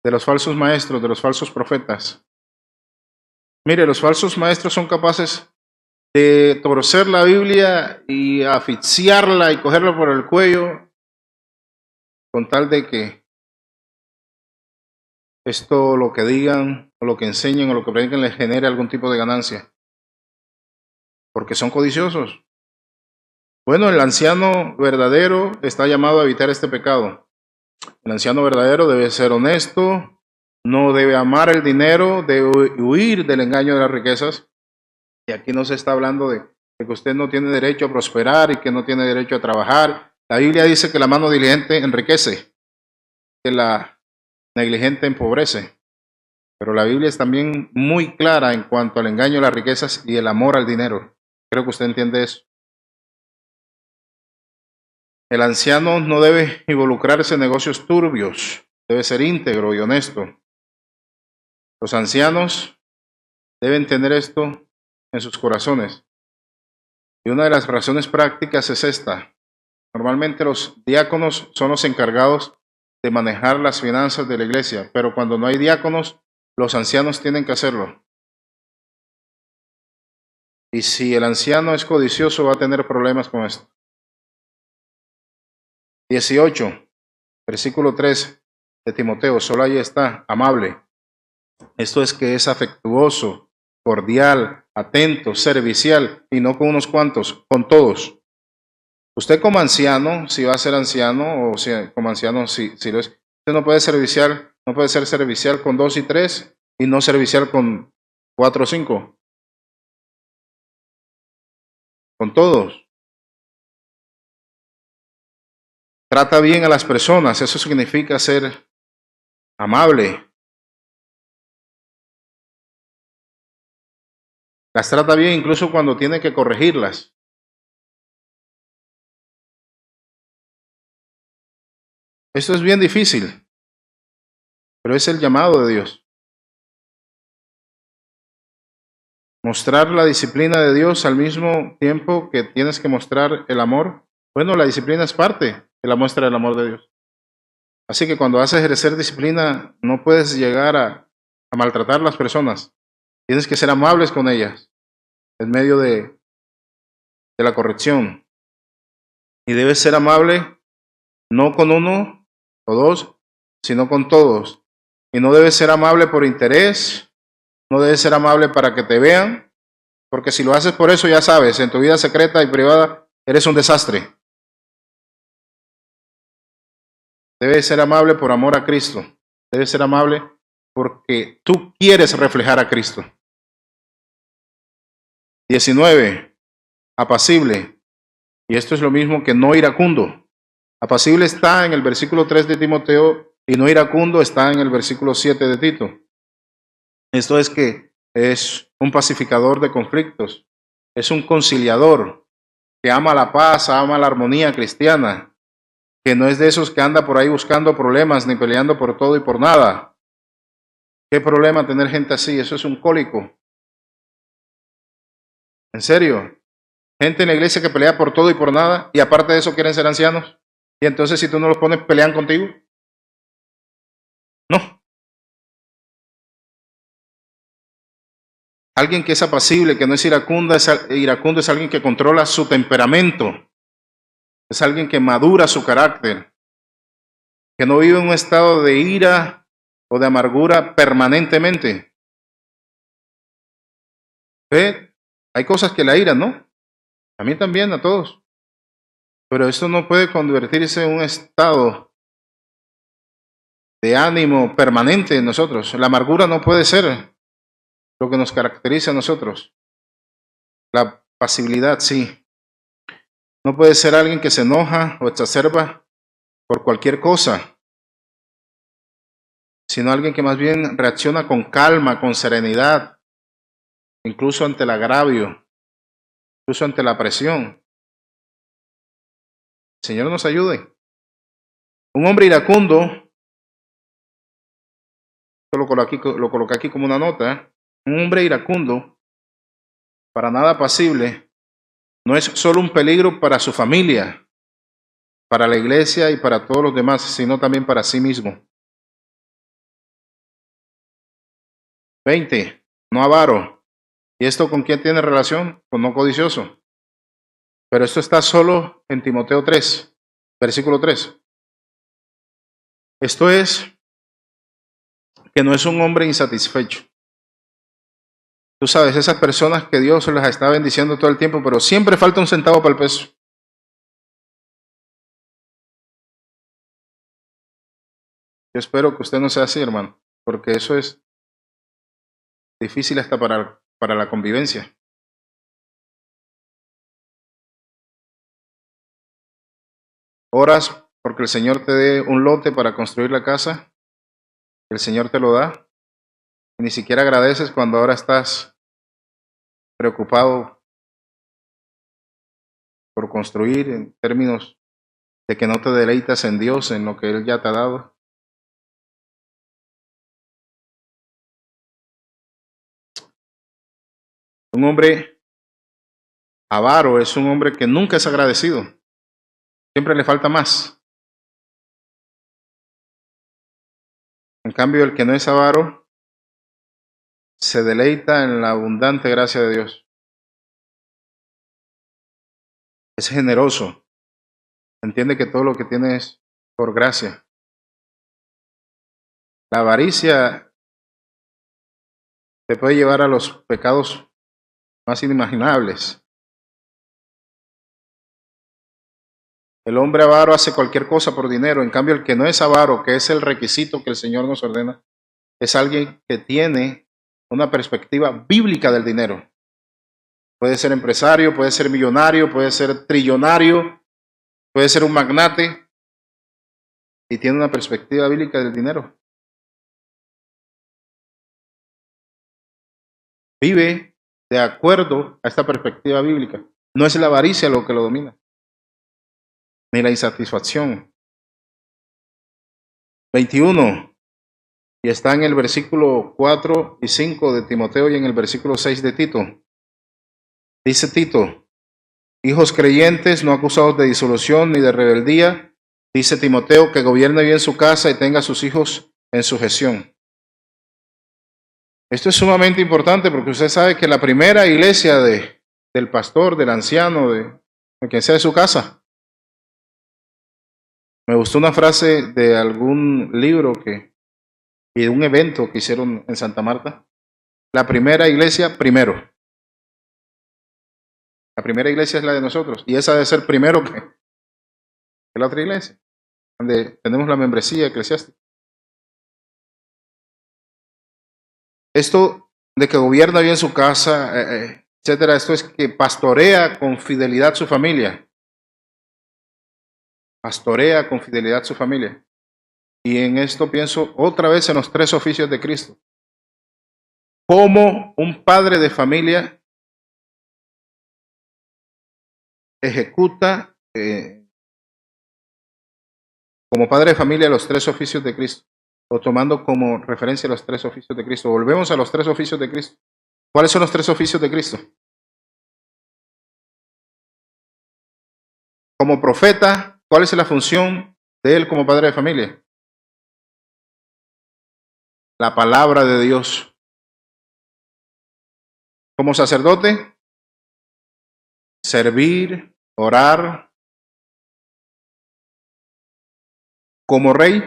de los falsos maestros, de los falsos profetas. Mire, los falsos maestros son capaces de torcer la Biblia y asfixiarla y cogerla por el cuello con tal de que esto, lo que digan, o lo que enseñen, o lo que prediquen, les genere algún tipo de ganancia. Porque son codiciosos. Bueno, el anciano verdadero está llamado a evitar este pecado. El anciano verdadero debe ser honesto, no debe amar el dinero, debe huir del engaño de las riquezas. Y aquí no se está hablando de que usted no tiene derecho a prosperar y que no tiene derecho a trabajar. La Biblia dice que la mano diligente enriquece, que la negligente empobrece. Pero la Biblia es también muy clara en cuanto al engaño de las riquezas y el amor al dinero. Creo que usted entiende eso. El anciano no debe involucrarse en negocios turbios, debe ser íntegro y honesto. Los ancianos deben tener esto en sus corazones. Y una de las razones prácticas es esta. Normalmente los diáconos son los encargados de manejar las finanzas de la iglesia, pero cuando no hay diáconos, los ancianos tienen que hacerlo. Y si el anciano es codicioso, va a tener problemas con esto. 18, versículo 3 de Timoteo, solo ahí está, amable. Esto es que es afectuoso, cordial, atento, servicial, y no con unos cuantos, con todos. Usted como anciano, si va a ser anciano, o si como anciano, si lo es, usted no puede ser servicial con 2 y 3, y no servicial con 4 o 5. Con todos. Trata bien a las personas, eso significa ser amable. Las trata bien incluso cuando tiene que corregirlas. Esto es bien difícil, pero es el llamado de Dios. Mostrar la disciplina de Dios al mismo tiempo que tienes que mostrar el amor. Bueno, la disciplina es parte de la muestra del amor de Dios. Así que cuando vas a ejercer disciplina, no puedes llegar a maltratar a las personas. Tienes que ser amables con ellas en medio de la corrección. Y debes ser amable no con uno o dos, sino con todos. Y no debes ser amable por interés, no debes ser amable para que te vean, porque si lo haces por eso, ya sabes, en tu vida secreta y privada eres un desastre. Debes ser amable por amor a Cristo. Debes ser amable porque tú quieres reflejar a Cristo. 19. Apacible. Y esto es lo mismo que no iracundo. Apacible está en el versículo 3 de Timoteo y no iracundo está en el versículo 7 de Tito. Esto es que es un pacificador de conflictos. Es un conciliador que ama la paz, ama la armonía cristiana. Que no es de esos que anda por ahí buscando problemas ni peleando por todo y por nada. ¿Qué problema tener gente así? Eso es un cólico. En serio. Gente en la iglesia que pelea por todo y por nada y aparte de eso quieren ser ancianos. Y entonces si tú no los pones, pelean contigo. No. Alguien que es apacible, que no es iracundo es alguien que controla su temperamento. Es alguien que madura su carácter. Que no vive en un estado de ira o de amargura permanentemente. ¿Ve? Hay cosas que la iran, ¿no? A mí también, a todos. Pero esto no puede convertirse en un estado de ánimo permanente en nosotros. La amargura no puede ser lo que nos caracteriza a nosotros. La pasibilidad, sí. No puede ser alguien que se enoja o exacerba por cualquier cosa, sino alguien que más bien reacciona con calma, con serenidad, incluso ante el agravio, incluso ante la presión. El Señor nos ayude. Un hombre iracundo, esto lo coloqué aquí como una nota, un hombre iracundo, para nada apacible, no es solo un peligro para su familia, para la iglesia y para todos los demás, sino también para sí mismo. 20. No avaro. ¿Y esto con quién tiene relación? Con no codicioso. Pero esto está solo en Timoteo 3, versículo 3. Esto es que no es un hombre insatisfecho. Tú sabes, esas personas que Dios les está bendiciendo todo el tiempo, pero siempre falta un centavo para el peso. Yo espero que usted no sea así, hermano, porque eso es difícil hasta para la convivencia. Oras porque el Señor te dé un lote para construir la casa, el Señor te lo da, y ni siquiera agradeces cuando ahora estás preocupado por construir en términos de que no te deleitas en Dios, en lo que Él ya te ha dado. Un hombre avaro es un hombre que nunca es agradecido, siempre le falta más. En cambio, el que no es avaro se deleita en la abundante gracia de Dios. Es generoso, entiende que todo lo que tiene es por gracia. La avaricia te puede llevar a los pecados más inimaginables. El hombre avaro hace cualquier cosa por dinero, en cambio el que no es avaro, que es el requisito que el Señor nos ordena, es alguien que tiene una perspectiva bíblica del dinero. Puede ser empresario, puede ser millonario, puede ser trillonario, puede ser un magnate y tiene una perspectiva bíblica del dinero. Vive de acuerdo a esta perspectiva bíblica. No es la avaricia lo que lo domina, ni la insatisfacción. 21. Y está en el versículo 4 y 5 de Timoteo y en el versículo 6 de Tito. Dice Tito, hijos creyentes, no acusados de disolución ni de rebeldía, dice Timoteo, que gobierne bien su casa y tenga a sus hijos en sujeción. Esto es sumamente importante porque usted sabe que la primera iglesia del pastor, del anciano, de quien sea de su casa. Me gustó una frase de algún libro y de un evento que hicieron en Santa Marta. La primera iglesia primero. La primera iglesia es la de nosotros y esa debe ser primero que la otra iglesia, donde tenemos la membresía eclesiástica. Esto de que gobierna bien su casa, etcétera, esto es que pastorea con fidelidad su familia. Pastorea con fidelidad su familia. Y en esto pienso otra vez en los tres oficios de Cristo. Cómo un padre de familia ejecuta como padre de familia los tres oficios de Cristo, o tomando como referencia los tres oficios de Cristo. Volvemos a los tres oficios de Cristo. ¿Cuáles son los tres oficios de Cristo? Como profeta, ¿cuál es la función de él como padre de familia? La palabra de Dios. Como sacerdote, servir, orar. Como rey,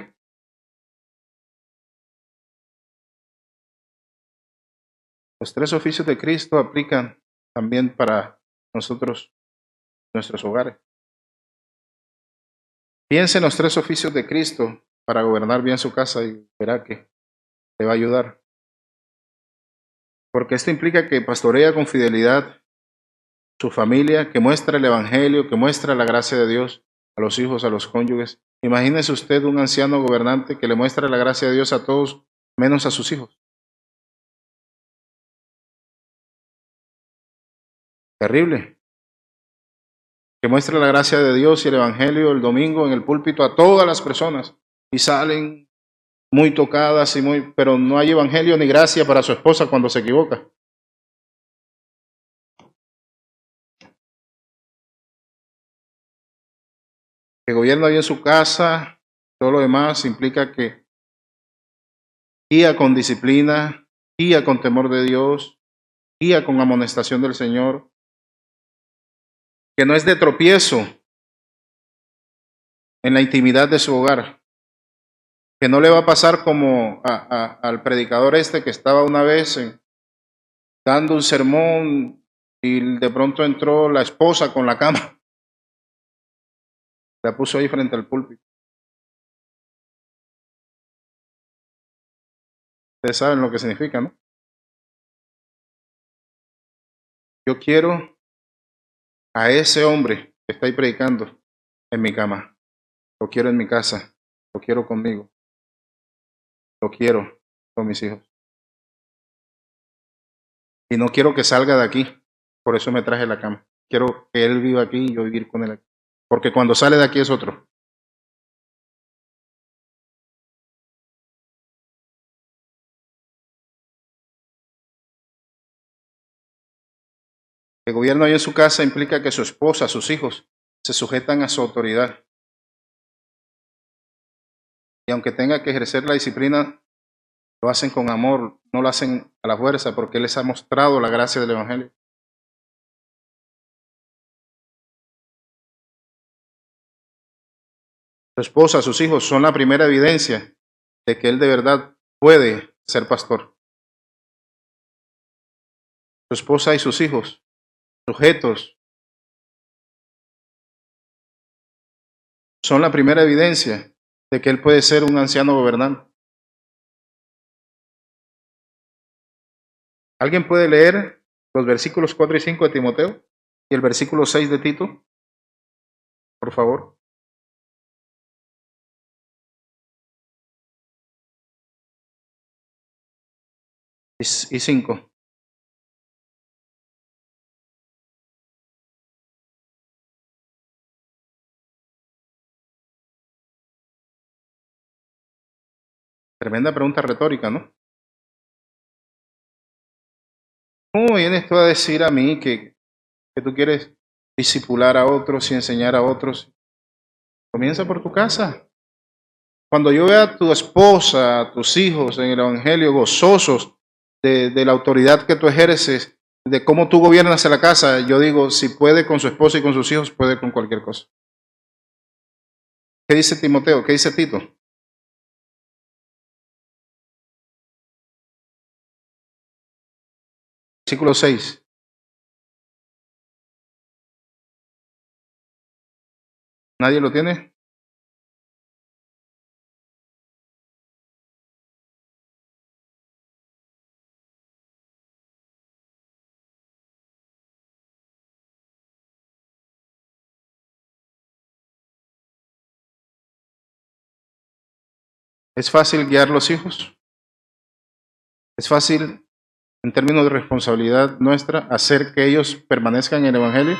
los tres oficios de Cristo aplican también para nosotros, nuestros hogares. Piense en los tres oficios de Cristo para gobernar bien su casa y verá que te va a ayudar. Porque esto implica que pastorea con fidelidad su familia, que muestra el Evangelio, que muestra la gracia de Dios a los hijos, a los cónyuges. Imagínese usted un anciano gobernante que le muestra la gracia de Dios a todos, menos a sus hijos. Terrible. Que muestra la gracia de Dios y el Evangelio el domingo en el púlpito a todas las personas y salen muy tocadas pero no hay Evangelio ni gracia para su esposa cuando se equivoca. Que gobierna bien su casa, todo lo demás implica que guía con disciplina, guía con temor de Dios, guía con amonestación del Señor, que no es de tropiezo en la intimidad de su hogar, que no le va a pasar como al predicador que estaba una vez dando un sermón y de pronto entró la esposa con la cama, la puso ahí frente al púlpito. Ustedes saben lo que significa, ¿no? Yo quiero a ese hombre que está ahí predicando en mi cama, lo quiero en mi casa, lo quiero conmigo, lo quiero con mis hijos. Y no quiero que salga de aquí, por eso me traje la cama. Quiero que él viva aquí y yo vivir con él aquí. Porque cuando sale de aquí es otro. El gobierno ahí en su casa implica que su esposa, sus hijos, se sujetan a su autoridad. Y aunque tenga que ejercer la disciplina, lo hacen con amor, no lo hacen a la fuerza, porque Él les ha mostrado la gracia del Evangelio. Su esposa, sus hijos son la primera evidencia de que Él de verdad puede ser pastor. Su esposa y sus hijos, sujetos, son la primera evidencia de que Él puede ser un anciano gobernante. ¿Alguien puede leer los versículos 4 y 5 de Timoteo y el versículo 6 de Tito? Por favor. Y 5. Tremenda pregunta retórica, ¿no? ¿Cómo vienes tú a decir a mí que tú quieres discipular a otros y enseñar a otros? Comienza por tu casa. Cuando yo vea a tu esposa, a tus hijos en el Evangelio gozosos de la autoridad que tú ejerces, de cómo tú gobiernas en la casa, yo digo, si puede con su esposa y con sus hijos, puede con cualquier cosa. ¿Qué dice Timoteo? ¿Qué dice Tito? Versículo 6. ¿Nadie lo tiene? ¿Es fácil guiar los hijos? ¿Es fácil, en términos de responsabilidad nuestra, hacer que ellos permanezcan en el Evangelio?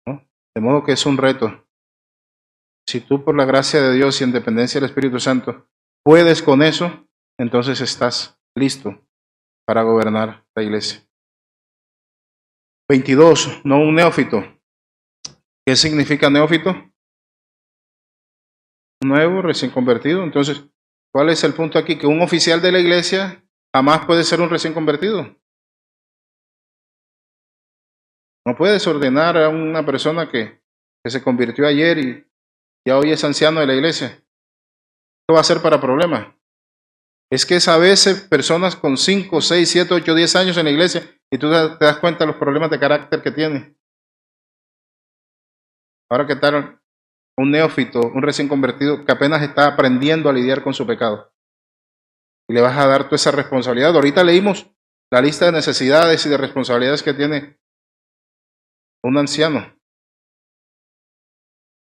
¿No? De modo que es un reto. Si tú, por la gracia de Dios y en dependencia del Espíritu Santo, puedes con eso, entonces estás listo para gobernar la iglesia. 22. No un neófito. ¿Qué significa neófito? Nuevo, recién convertido. Entonces, ¿cuál es el punto aquí? Que un oficial de la iglesia jamás puede ser un recién convertido. No puedes ordenar a una persona que se convirtió ayer y ya hoy es anciano de la iglesia. Esto va a ser para problemas. Es que es a veces personas con 5, 6, 7, 8, 10 años en la iglesia y tú te das cuenta de los problemas de carácter que tiene. Ahora, ¿qué tal un neófito, un recién convertido que apenas está aprendiendo a lidiar con su pecado? Y le vas a dar toda esa responsabilidad. Ahorita leímos la lista de necesidades y de responsabilidades que tiene un anciano.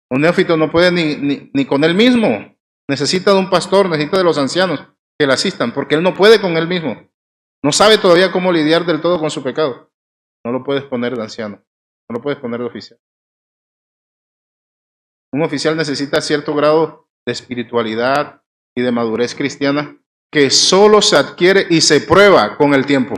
Un neófito no puede ni con él mismo. Necesita de un pastor, necesita de los ancianos que le asistan, porque él no puede con él mismo. No sabe todavía cómo lidiar del todo con su pecado. No lo puedes poner de anciano, no lo puedes poner de oficial. Un oficial necesita cierto grado de espiritualidad y de madurez cristiana que solo se adquiere y se prueba con el tiempo.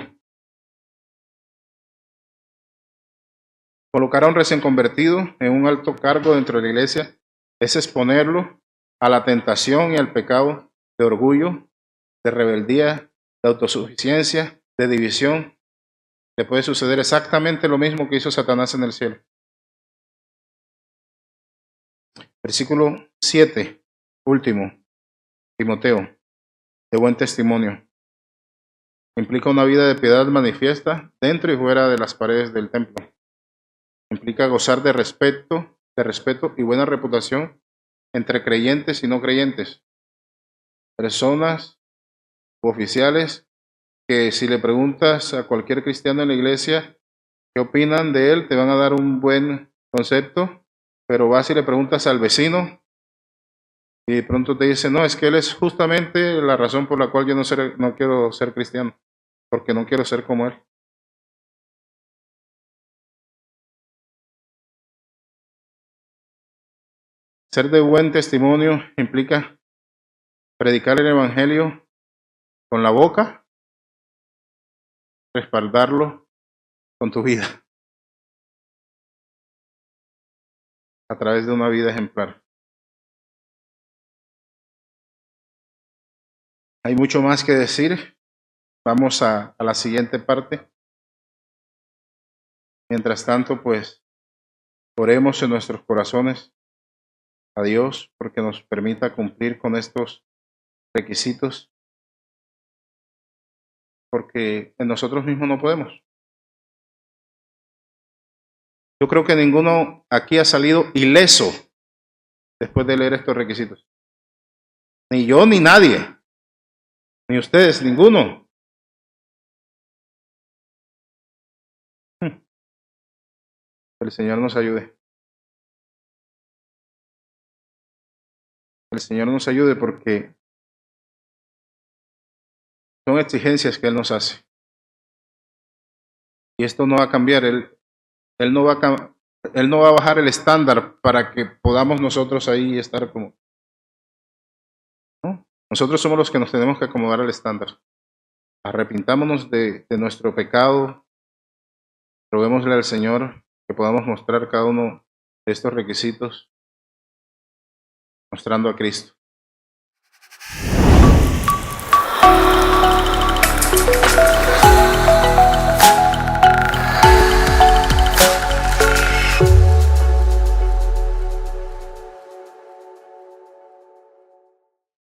Colocar a un recién convertido en un alto cargo dentro de la iglesia es exponerlo a la tentación y al pecado de orgullo, de rebeldía, de autosuficiencia, de división. Le puede suceder exactamente lo mismo que hizo Satanás en el cielo. Versículo 7, último, Timoteo, de buen testimonio. Implica una vida de piedad manifiesta dentro y fuera de las paredes del templo. Implica gozar de respeto y buena reputación entre creyentes y no creyentes. Personas u oficiales que si le preguntas a cualquier cristiano en la iglesia qué opinan de él, te van a dar un buen concepto, pero vas y le preguntas al vecino y de pronto te dice, no, es que él es justamente la razón por la cual yo no quiero ser cristiano, porque no quiero ser como él. Ser de buen testimonio implica predicar el evangelio con la boca, respaldarlo con tu vida, a través de una vida ejemplar. Hay mucho más que decir. Vamos a la siguiente parte. Mientras tanto, pues, oremos en nuestros corazones a Dios porque nos permita cumplir con estos requisitos, porque en nosotros mismos no podemos. Yo creo que ninguno aquí ha salido ileso después de leer estos requisitos. Ni yo, ni nadie. Ni ustedes, ninguno. Que el Señor nos ayude. Que el Señor nos ayude porque son exigencias que Él nos hace. Y esto no va a cambiar. Él no va a bajar el estándar para que podamos nosotros ahí estar como... ¿no? Nosotros somos los que nos tenemos que acomodar al estándar. Arrepintámonos de nuestro pecado. Roguémosle al Señor que podamos mostrar cada uno de estos requisitos mostrando a Cristo.